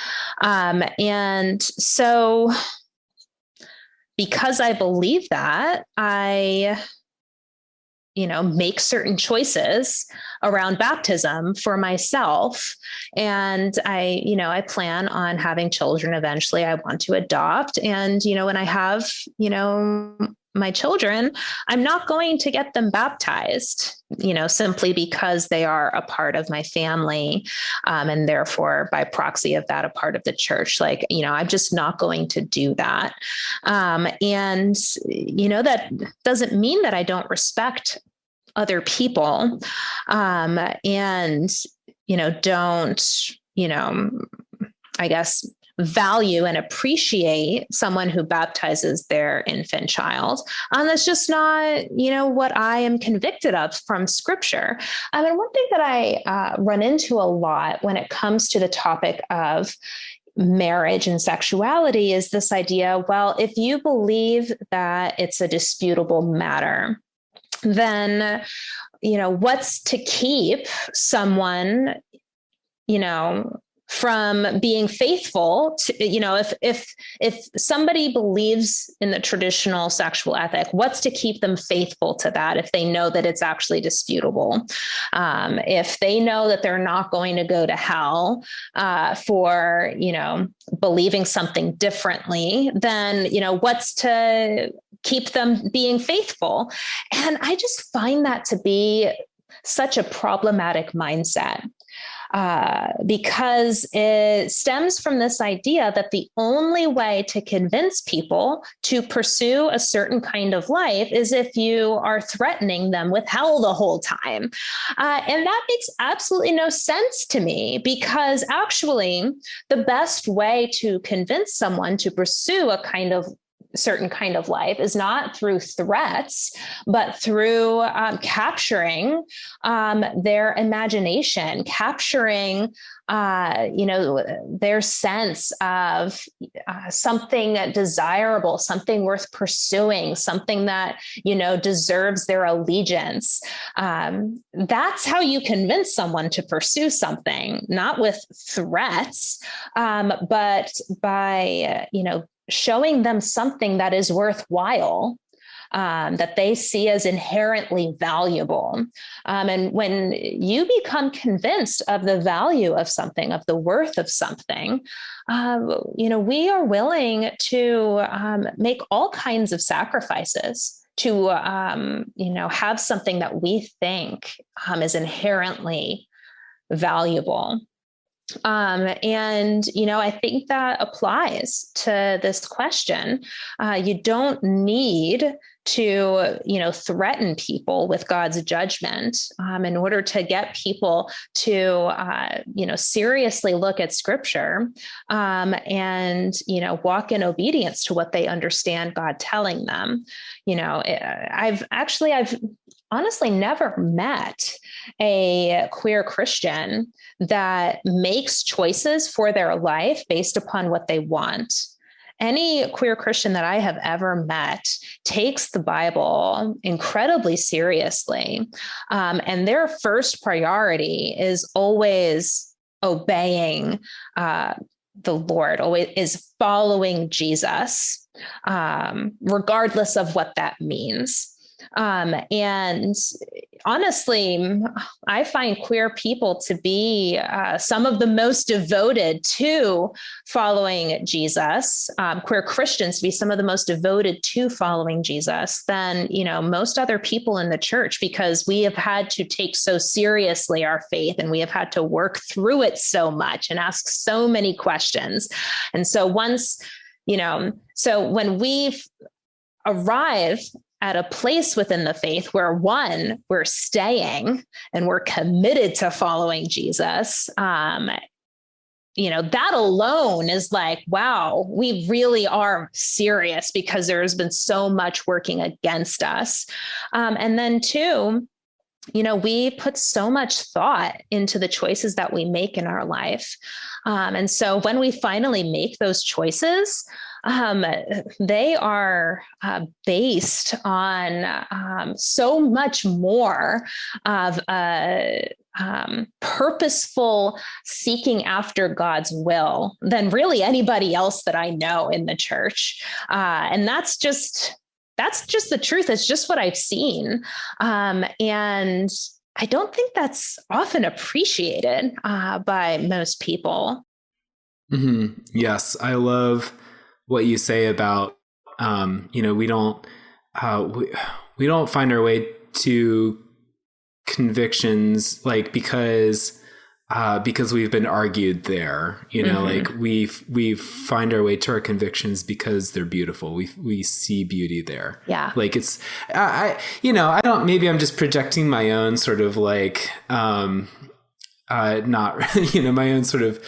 And so because I believe that, I make certain choices around baptism for myself. And I plan on having children eventually. I want to adopt. And, when I have, my children, I'm not going to get them baptized, simply because they are a part of my family. And therefore, by proxy of that, a part of the church. I'm just not going to do that. And that doesn't mean that I don't respect other people. And, don't, I guess, value and appreciate someone who baptizes their infant child. That's just not, what I am convicted of from scripture. And one thing that I run into a lot when it comes to the topic of marriage and sexuality is this idea, well, if you believe that it's a disputable matter, then, what's to keep someone, from being faithful to, if somebody believes in the traditional sexual ethic, what's to keep them faithful to that if they know that it's actually disputable? If they know that they're not going to go to hell for, believing something differently, then, what's to keep them being faithful? And I just find that to be such a problematic mindset. Because it stems from this idea that the only way to convince people to pursue a certain kind of life is if you are threatening them with hell the whole time. And that makes absolutely no sense to me, because actually the best way to convince someone to pursue a certain kind of life is not through threats, but through capturing their imagination, capturing their sense of something desirable, something worth pursuing, something that deserves their allegiance. That's how you convince someone to pursue something, not with threats, but by showing them something that is worthwhile, that they see as inherently valuable. And when you become convinced of the value of something, of the worth of something, we are willing to make all kinds of sacrifices to, have something that we think is inherently valuable. And, I think that applies to this question. You don't need to, threaten people with God's judgment in order to get people to, seriously look at scripture and, walk in obedience to what they understand God telling them. I've honestly never met a queer Christian that makes choices for their life based upon what they want. Any queer Christian that I have ever met takes the Bible incredibly seriously. And their first priority is always obeying the Lord, always is following Jesus, regardless of what that means. And honestly, I find queer people to be some of the most devoted to following Jesus, queer Christians to be some of the most devoted to following Jesus than, most other people in the church, because we have had to take so seriously our faith, and we have had to work through it so much and ask so many questions. And so so when we arrive at a place within the faith where, one, we're staying and we're committed to following Jesus, that alone is like, wow, we really are serious, because there has been so much working against us. And then two, we put so much thought into the choices that we make in our life. And so when we finally make those choices, they are based on so much more of purposeful seeking after God's will than really anybody else that I know in the church. And that's just the truth. It's just what I've seen. And I don't think that's often appreciated by most people. Mm-hmm. Yes, I love what you say about, we don't find our way to convictions because we've been argued there, like we find our way to our convictions because they're beautiful. We see beauty there. Yeah. Like it's, I don't, maybe I'm just projecting my own sort of like, not, my own sort of,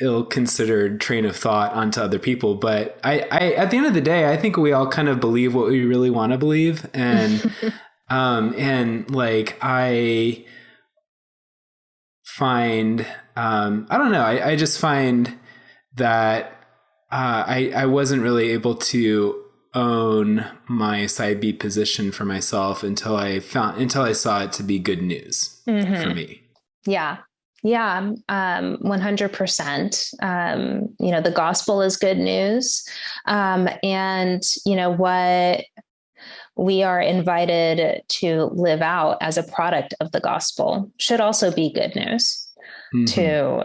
ill-considered train of thought onto other people. But I, at the end of the day, I think we all kind of believe what we really want to believe. And, and like, I find, I don't know, I just find that, I wasn't really able to own my side B position for myself until I saw it to be good news for me. Yeah. Yeah, 100%. The gospel is good news. And what we are invited to live out as a product of the gospel should also be good news to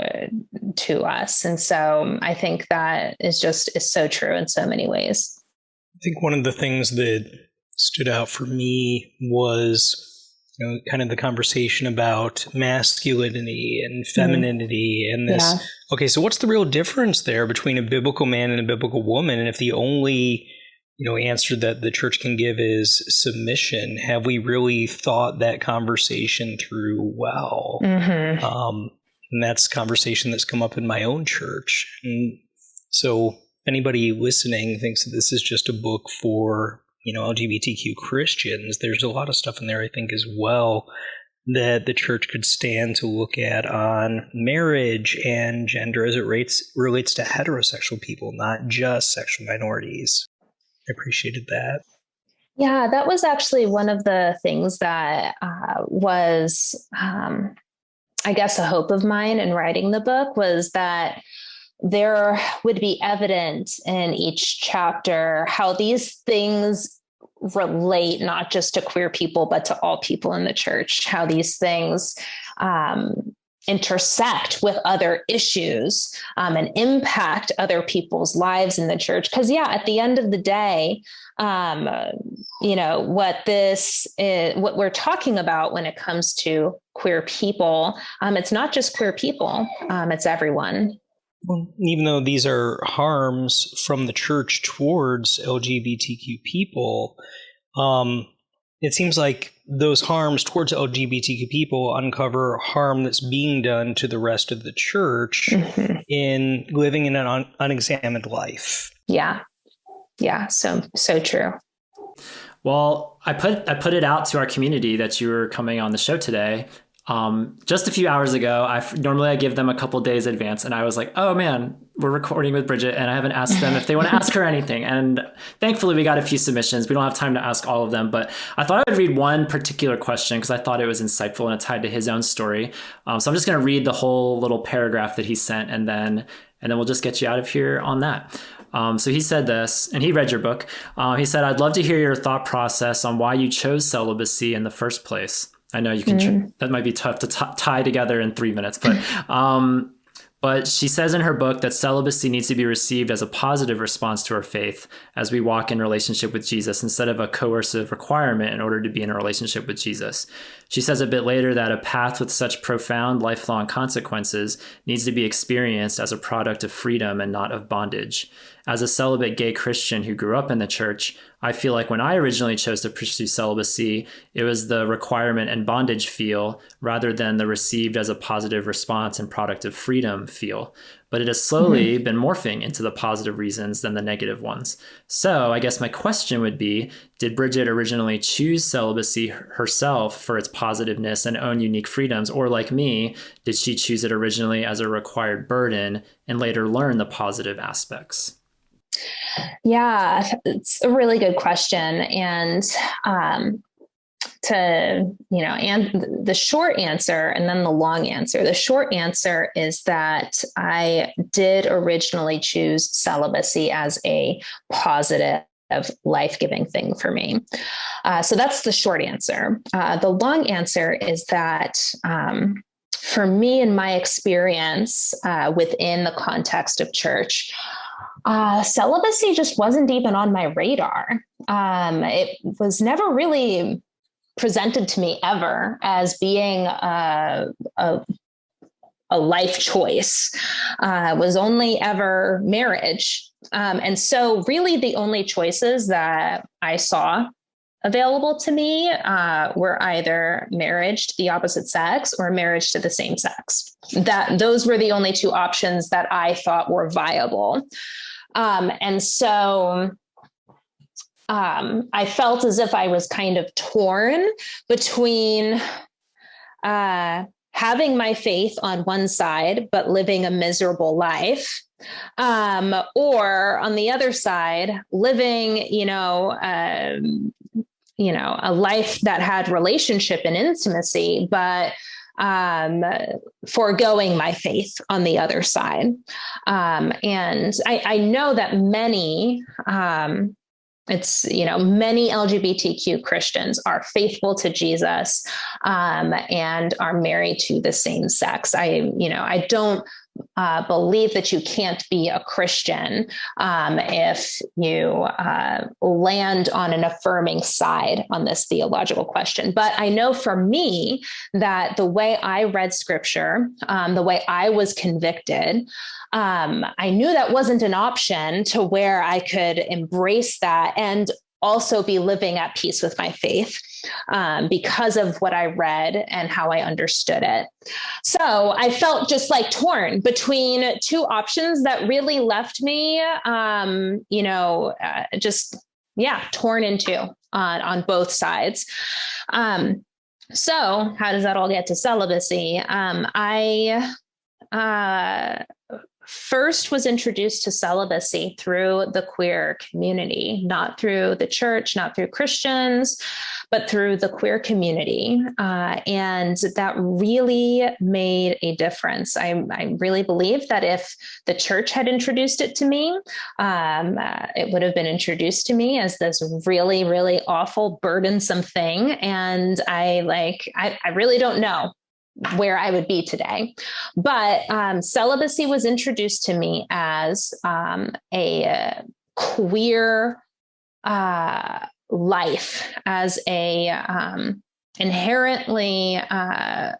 us. And so I think that is so true in so many ways. I think one of the things that stood out for me was kind of the conversation about masculinity and femininity and this. Yeah. Okay, so what's the real difference there between a biblical man and a biblical woman? And if the only, answer that the church can give is submission, have we really thought that conversation through well? Mm-hmm. And that's a conversation that's come up in my own church. And so if anybody listening thinks that this is just a book for LGBTQ Christians, there's a lot of stuff in there, I think, as well, that the church could stand to look at on marriage and gender as it relates to heterosexual people, not just sexual minorities. I appreciated that. Yeah, that was actually one of the things that was, I guess, a hope of mine in writing the book, was that there would be evident in each chapter how these things relate not just to queer people, but to all people in the church, how these things intersect with other issues and impact other people's lives in the church. Because, at the end of the day, what we're talking about when it comes to queer people, it's not just queer people, it's everyone. Well, even though these are harms from the church towards LGBTQ people, it seems like those harms towards LGBTQ people uncover harm that's being done to the rest of the church in living in an unexamined life. Yeah. Yeah. So true. Well, I put it out to our community that you were coming on the show today. Just a few hours ago. Normally I give them a couple days advance, and I was like, oh man, we're recording with Bridget and I haven't asked them if they want to ask her anything. And thankfully we got a few submissions. We don't have time to ask all of them, but I thought I would read one particular question because I thought it was insightful and it tied to his own story. So I'm just going to read the whole little paragraph that he sent, and then we'll just get you out of here on that. So he said this, and he read your book. He said, I'd love to hear your thought process on why you chose celibacy in the first place. I know you can, that might be tough to tie together in 3 minutes, but she says in her book that celibacy needs to be received as a positive response to our faith as we walk in relationship with Jesus instead of a coercive requirement in order to be in a relationship with Jesus. She says a bit later that a path with such profound lifelong consequences needs to be experienced as a product of freedom and not of bondage. as a celibate gay Christian who grew up in the church, I feel like when I originally chose to pursue celibacy, it was the requirement and bondage feel rather than the received as a positive response and product of freedom feel. But it has slowly been morphing into the positive reasons than the negative ones. So I guess my question would be, did Bridget originally choose celibacy herself for its positiveness and own unique freedoms? Or like me, did she choose it originally as a required burden and later learn the positive aspects? Yeah, it's a really good question. And and the short answer and then the long answer. The short answer is that I did originally choose celibacy as a positive, life-giving thing for me. So that's the short answer. The long answer is that for me, in my experience within the context of church, celibacy just wasn't even on my radar. It was never really presented to me ever as being a life choice. Was only ever marriage. And so really the only choices that I saw available to me were either marriage to the opposite sex or marriage to the same sex. Those were the only two options that I thought were viable. And so I felt as if I was kind of torn between having my faith on one side, but living a miserable life, or on the other side, living, a life that had relationship and intimacy, but foregoing my faith on the other side. And I know that many LGBTQ Christians are faithful to Jesus and are married to the same sex. I don't believe that you can't be a Christian if you land on an affirming side on this theological question. But I know for me that the way I read scripture, the way I was convicted, I knew that wasn't an option to where I could embrace that and also be living at peace with my faith because of what I read and how I understood it. So I felt just like torn between two options that really left me, torn into on both sides. So how does that all get to celibacy? I first was introduced to celibacy through the queer community, not through the church, not through Christians, but through the queer community. And that really made a difference. I really believe that if the church had introduced it to me, it would have been introduced to me as this really, really awful, burdensome thing. And I really don't know where I would be today. But celibacy was introduced to me as a queer life, as a inherently, I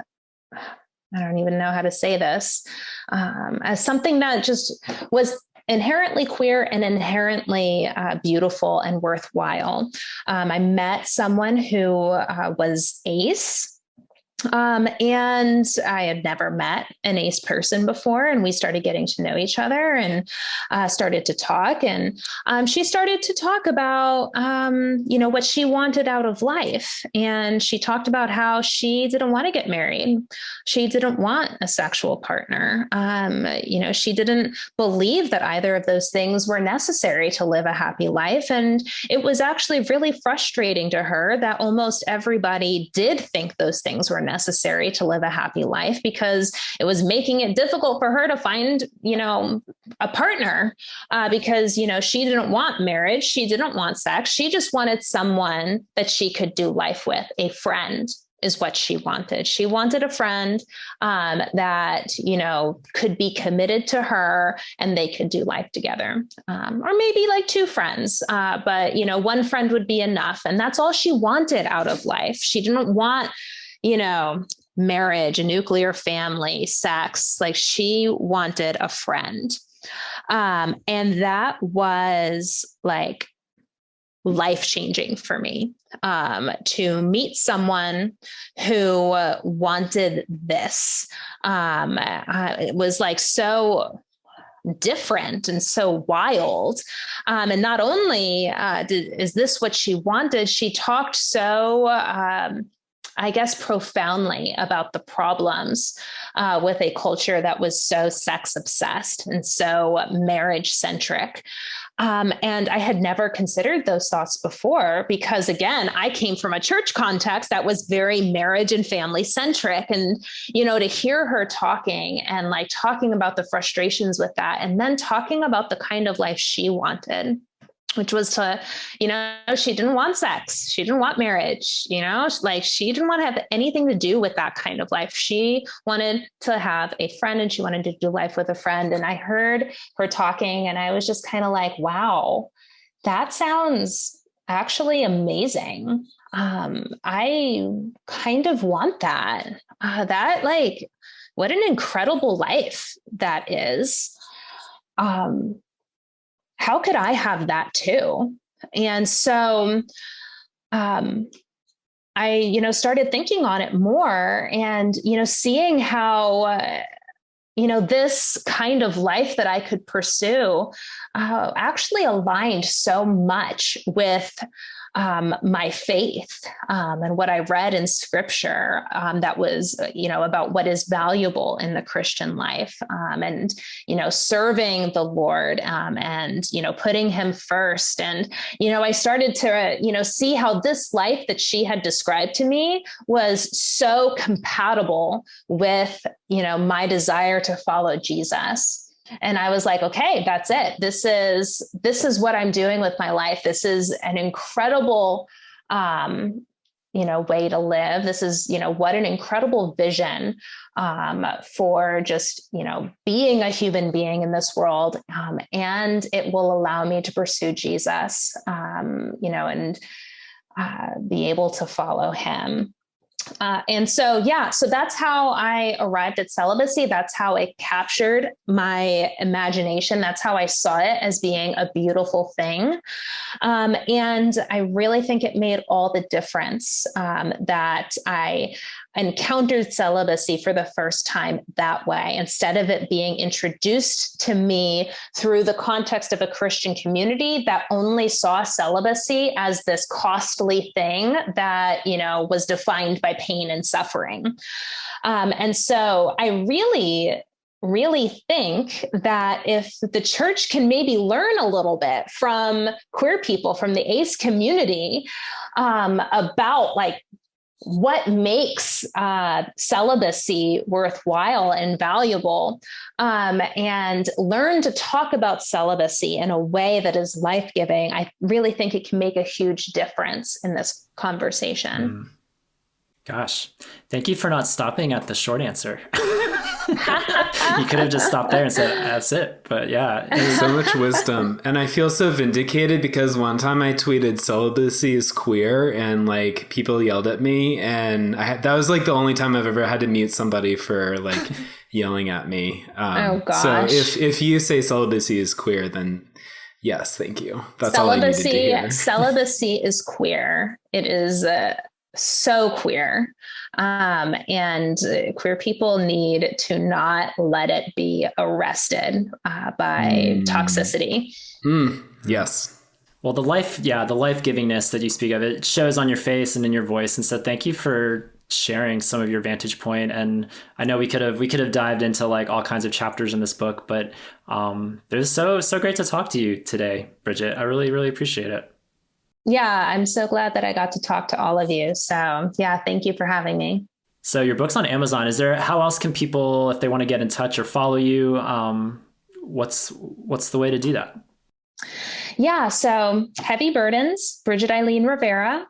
don't even know how to say this, as something that just was inherently queer and inherently beautiful and worthwhile. I met someone who was ace. And I had never met an ace person before, and we started getting to know each other and started to talk. And she started to talk about, what she wanted out of life. And she talked about how she didn't want to get married. She didn't want a sexual partner. She didn't believe that either of those things were necessary to live a happy life. And it was actually really frustrating to her that almost everybody did think those things were necessary to live a happy life, because it was making it difficult for her to find, a partner, because, she didn't want marriage. She didn't want sex. She just wanted someone that she could do life with. A friend is what she wanted. She wanted a friend that, could be committed to her and they could do life together. Or maybe like two friends, but, one friend would be enough. And that's all she wanted out of life. She didn't want marriage, a nuclear family, sex. Like, she wanted a friend. And that was like life-changing for me, to meet someone who wanted this. It was like so different and so wild. And not only is this what she wanted, she talked so, I guess, profoundly about the problems with a culture that was so sex obsessed and so marriage centric. And I had never considered those thoughts before because, again, I came from a church context that was very marriage and family centric. And, to hear her talking and like talking about the frustrations with that, and then talking about the kind of life she wanted, which was to, she didn't want sex. She didn't want marriage, like she didn't want to have anything to do with that kind of life. She wanted to have a friend and she wanted to do life with a friend. And I heard her talking and I was just kind of like, wow, that sounds actually amazing. I kind of want that, what an incredible life that is. How could I have that too? And so I, started thinking on it more and, seeing how, this kind of life that I could pursue actually aligned so much with my faith and what I read in scripture that was, about what is valuable in the Christian life and, serving the Lord and, putting him first. And, I started to, see how this life that she had described to me was so compatible with, my desire to follow Jesus. And I was like, okay, that's it. This is what I'm doing with my life. This is an incredible, way to live. This is, what an incredible vision, for just, being a human being in this world. And it will allow me to pursue Jesus, and be able to follow him. So that's how I arrived at celibacy. That's how it captured my imagination. That's how I saw it as being a beautiful thing. And I really think it made all the difference that I encountered celibacy for the first time that way, instead of it being introduced to me through the context of a Christian community that only saw celibacy as this costly thing that, was defined by pain and suffering. And so I really think that if the church can maybe learn a little bit from queer people, from the ace community, about like what makes celibacy worthwhile and valuable, and learn to talk about celibacy in a way that is life-giving, I really think it can make a huge difference in this conversation. Gosh, thank you for not stopping at the short answer. You could have just stopped there and said, that's it. But yeah. So much wisdom. And I feel so vindicated because one time I tweeted celibacy is queer and like people yelled at me. And that was like the only time I've ever had to mute somebody for like yelling at me. Oh gosh. So if you say celibacy is queer, then yes, thank you. That's all I needed to hear. Celibacy is queer. It is so queer. And queer people need to not let it be arrested by toxicity. Yes. Well, the life-givingness that you speak of, it shows on your face and in your voice. And so thank you for sharing some of your vantage point. And I know we could have dived into like all kinds of chapters in this book, but it was so great to talk to you today, Bridget. I really, really appreciate it. Yeah, I'm so glad that I got to talk to all of you. So yeah, thank you for having me. So your book's on Amazon. How else can people, if they want to get in touch or follow you, what's the way to do that? Yeah, so Heavy Burdens, Bridget Eileen Rivera.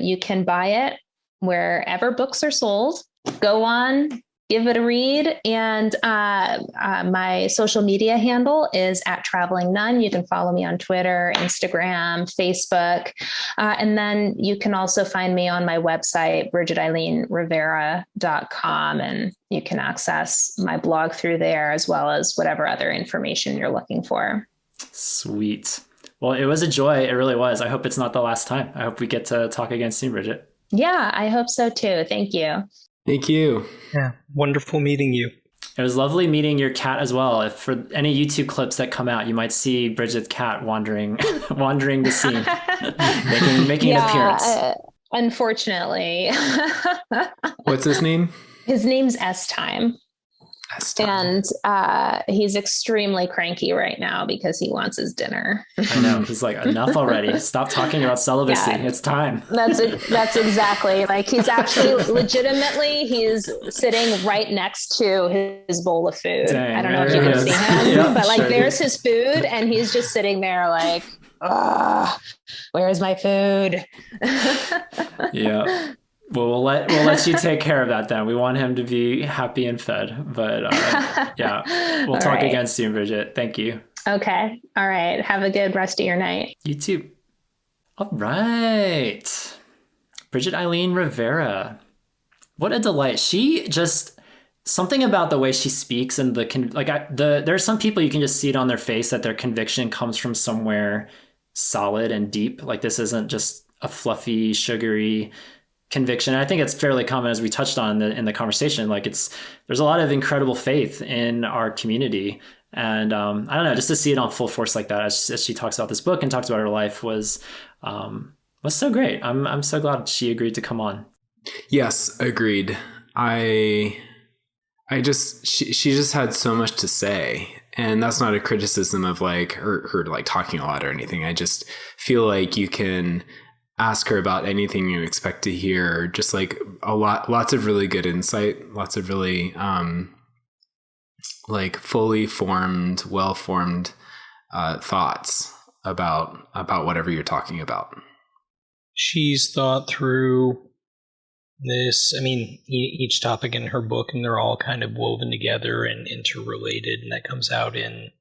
You can buy it wherever books are sold. Go on give it a read. And my social media handle is @travelingnun. You can follow me on Twitter, Instagram, Facebook. And then you can also find me on my website, BridgetEileenRivera.com. And you can access my blog through there, as well as whatever other information you're looking for. Sweet. Well, it was a joy. It really was. I hope it's not the last time. I hope we get to talk again soon, Bridget. Yeah, I hope so too. Thank you. Thank you. Yeah, wonderful meeting you. It was lovely meeting your cat as well. If for any YouTube clips that come out, you might see Bridget's cat wandering the scene, making an appearance. Unfortunately. What's his name? His name's S-Time. And he's extremely cranky right now because he wants his dinner. I know. He's like, enough already. Stop talking about celibacy. Yeah, it's time. That's exactly, like, he's actually legitimately, he's sitting right next to his bowl of food. Dang, I don't know if you can see him, yeah, but like, sure, there's his food, and he's just sitting there like, where's my food? Yeah. Well, we'll let you take care of that then. We want him to be happy and fed. But yeah, we'll talk again soon, Bridget. Thank you. Okay. All right. Have a good rest of your night. You too. All right. Bridget Eileen Rivera. What a delight. She just, something about the way she speaks and there are some people you can just see it on their face that their conviction comes from somewhere solid and deep. Like, this isn't just a fluffy, sugary conviction. I think it's fairly common, as we touched on in the conversation. Like, there's a lot of incredible faith in our community, and I don't know, just to see it on full force like that as she talks about this book and talks about her life was so great. I'm so glad she agreed to come on. Yes, agreed. She just had so much to say, and that's not a criticism of like her like talking a lot or anything. I just feel like you can ask her about anything you expect to hear, just like lots of really good insight, lots of really like fully formed, well-formed thoughts about whatever you're talking about. She's thought through this, I mean, each topic in her book, and they're all kind of woven together and interrelated, and that comes out in,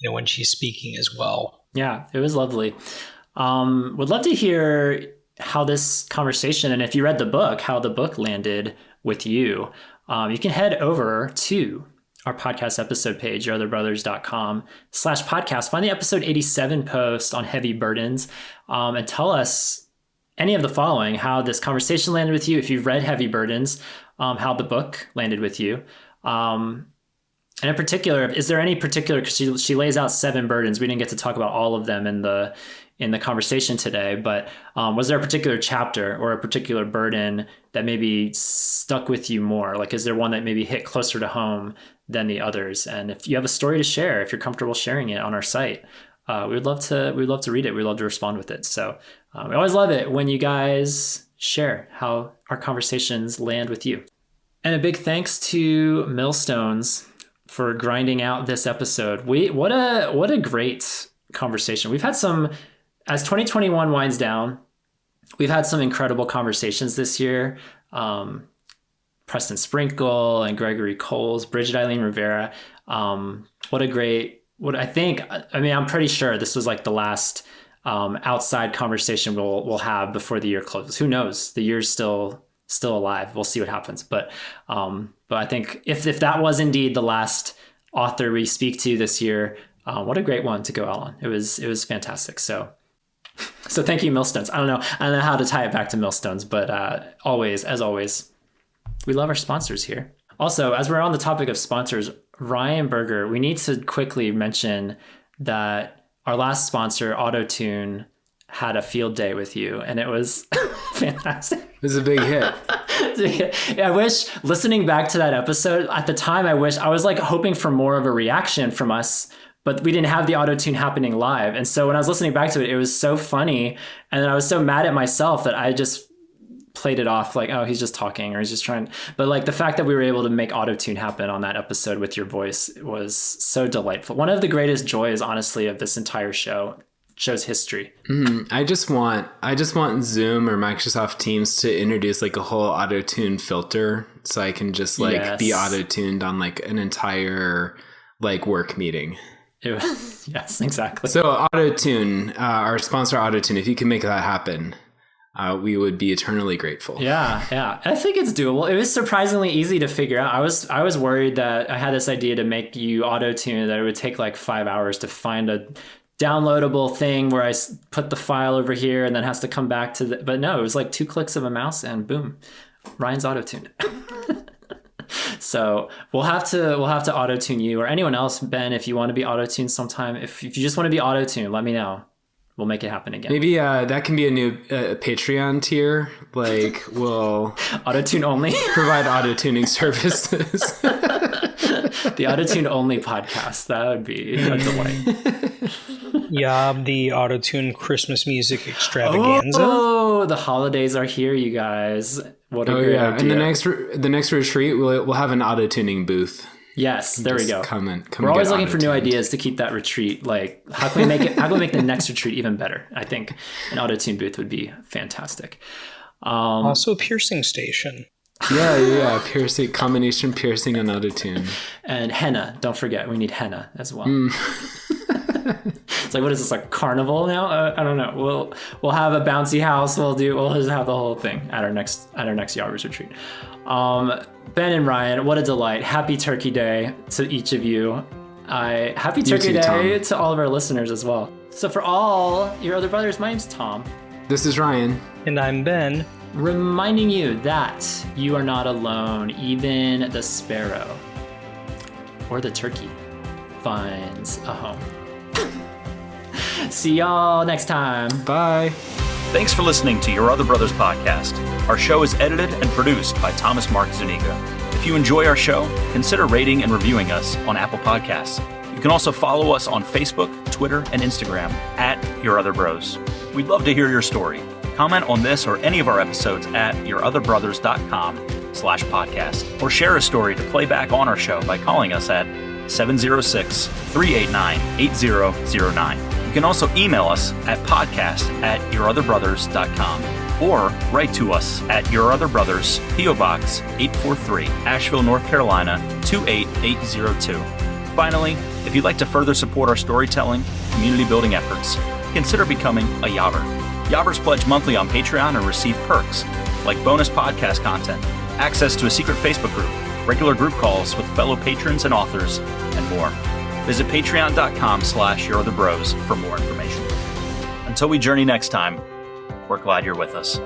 when she's speaking as well. Yeah, it was lovely. Would love to hear how this conversation, and if you read the book, how the book landed with you. You can head over to our podcast episode page, yourotherbrothers.com/podcast. Find the episode 87 post on heavy burdens, and tell us any of the following: how this conversation landed with you, if you've read Heavy Burdens, how the book landed with you. And in particular, is there any particular, because she lays out 7 burdens. We didn't get to talk about all of them in the conversation today, but was there a particular chapter or a particular burden that maybe stuck with you more? Like, is there one that maybe hit closer to home than the others? And if you have a story to share, if you're comfortable sharing it on our site, we'd love to read it. We'd love to respond with it. So we always love it when you guys share how our conversations land with you. And a big thanks to Millstones for grinding out this episode. What a great conversation. We've had some, as 2021 winds down, we've had some incredible conversations this year. Preston Sprinkle and Gregory Coles, Bridget Eileen Rivera. I'm pretty sure this was like the last outside conversation we'll have before the year closes. Who knows? The year's still alive. We'll see what happens. But I think if that was indeed the last author we speak to this year, what a great one to go out on. It was fantastic. So thank you, Millstones. I don't know how to tie it back to Millstones, but as always, we love our sponsors here. Also, as we're on the topic of sponsors, Ryan Berger, we need to quickly mention that our last sponsor, AutoTune, had a field day with you, and it was fantastic. It was a big hit. I wish, listening back to that episode, at the time, I was like hoping for more of a reaction from us, but we didn't have the auto-tune happening live. And so when I was listening back to it, it was so funny. And then I was so mad at myself that I just played it off like, oh, he's just talking, or he's just trying. But like the fact that we were able to make auto-tune happen on that episode with your voice was so delightful. One of the greatest joys, honestly, of this entire show show's history. I just want Zoom or Microsoft Teams to introduce like a whole auto-tune filter, so I can just like be auto-tuned on like an entire like work meeting. Yes, exactly. So auto-tune, our sponsor auto-tune, if you can make that happen, we would be eternally grateful. Yeah. I think it's doable. It was surprisingly easy to figure out. I was worried that I had this idea to make you auto-tune, that it would take like 5 hours to find a downloadable thing where I put the file over here and then has to come back to but no, it was like 2 clicks of a mouse and boom, Ryan's auto-tuned. So we'll have to auto-tune you or anyone else, Ben, if you want to be auto-tuned sometime. If you just want to be auto-tuned, let me know. We'll make it happen again. Maybe that can be a new Patreon tier. Like, we'll auto-tune only provide auto-tuning services. The auto-tune only podcast. That would be a delight. The auto-tune Christmas music extravaganza. Oh, the holidays are here, you guys. What a great idea. And the next retreat, we'll have an auto-tuning booth. Yes, there we go. We're always looking for new ideas to keep that retreat. Like, how can we make the next retreat even better? I think an auto-tune booth would be fantastic. Also a piercing station. Yeah. Piercing, combination piercing and auto-tune. And henna. Don't forget, we need henna as well. It's like, what is this, like carnival now? I don't know. We'll have a bouncy house. We'll just have the whole thing at our next Yobbers retreat. Ben and Ryan, what a delight. Happy Turkey Day to each of you. Happy Turkey Day, Tom, to all of our listeners as well. So for all your other brothers, my name's Tom. This is Ryan. And I'm Ben. Reminding you that you are not alone. Even the sparrow or the turkey finds a home. See y'all next time. Bye. Thanks for listening to Your Other Brothers podcast. Our show is edited and produced by Thomas Mark Zuniga. If you enjoy our show, consider rating and reviewing us on Apple Podcasts. You can also follow us on Facebook, Twitter, and Instagram at Your Other Bros. We'd love to hear your story. Comment on this or any of our episodes at yourotherbrothers.com/podcast, or share a story to play back on our show by calling us at 706-389-8009. You can also email us at podcast@yourotherbrothers.com or write to us at Your Other Brothers, P.O. Box 843, Asheville, North Carolina 28802. Finally, if you'd like to further support our storytelling, community building efforts, consider becoming a Yobber. Yobbers pledge monthly on Patreon and receive perks like bonus podcast content, access to a secret Facebook group, regular group calls with fellow patrons and authors, and more. Visit patreon.com/yourotherbros for more information. Until we journey next time, we're glad you're with us.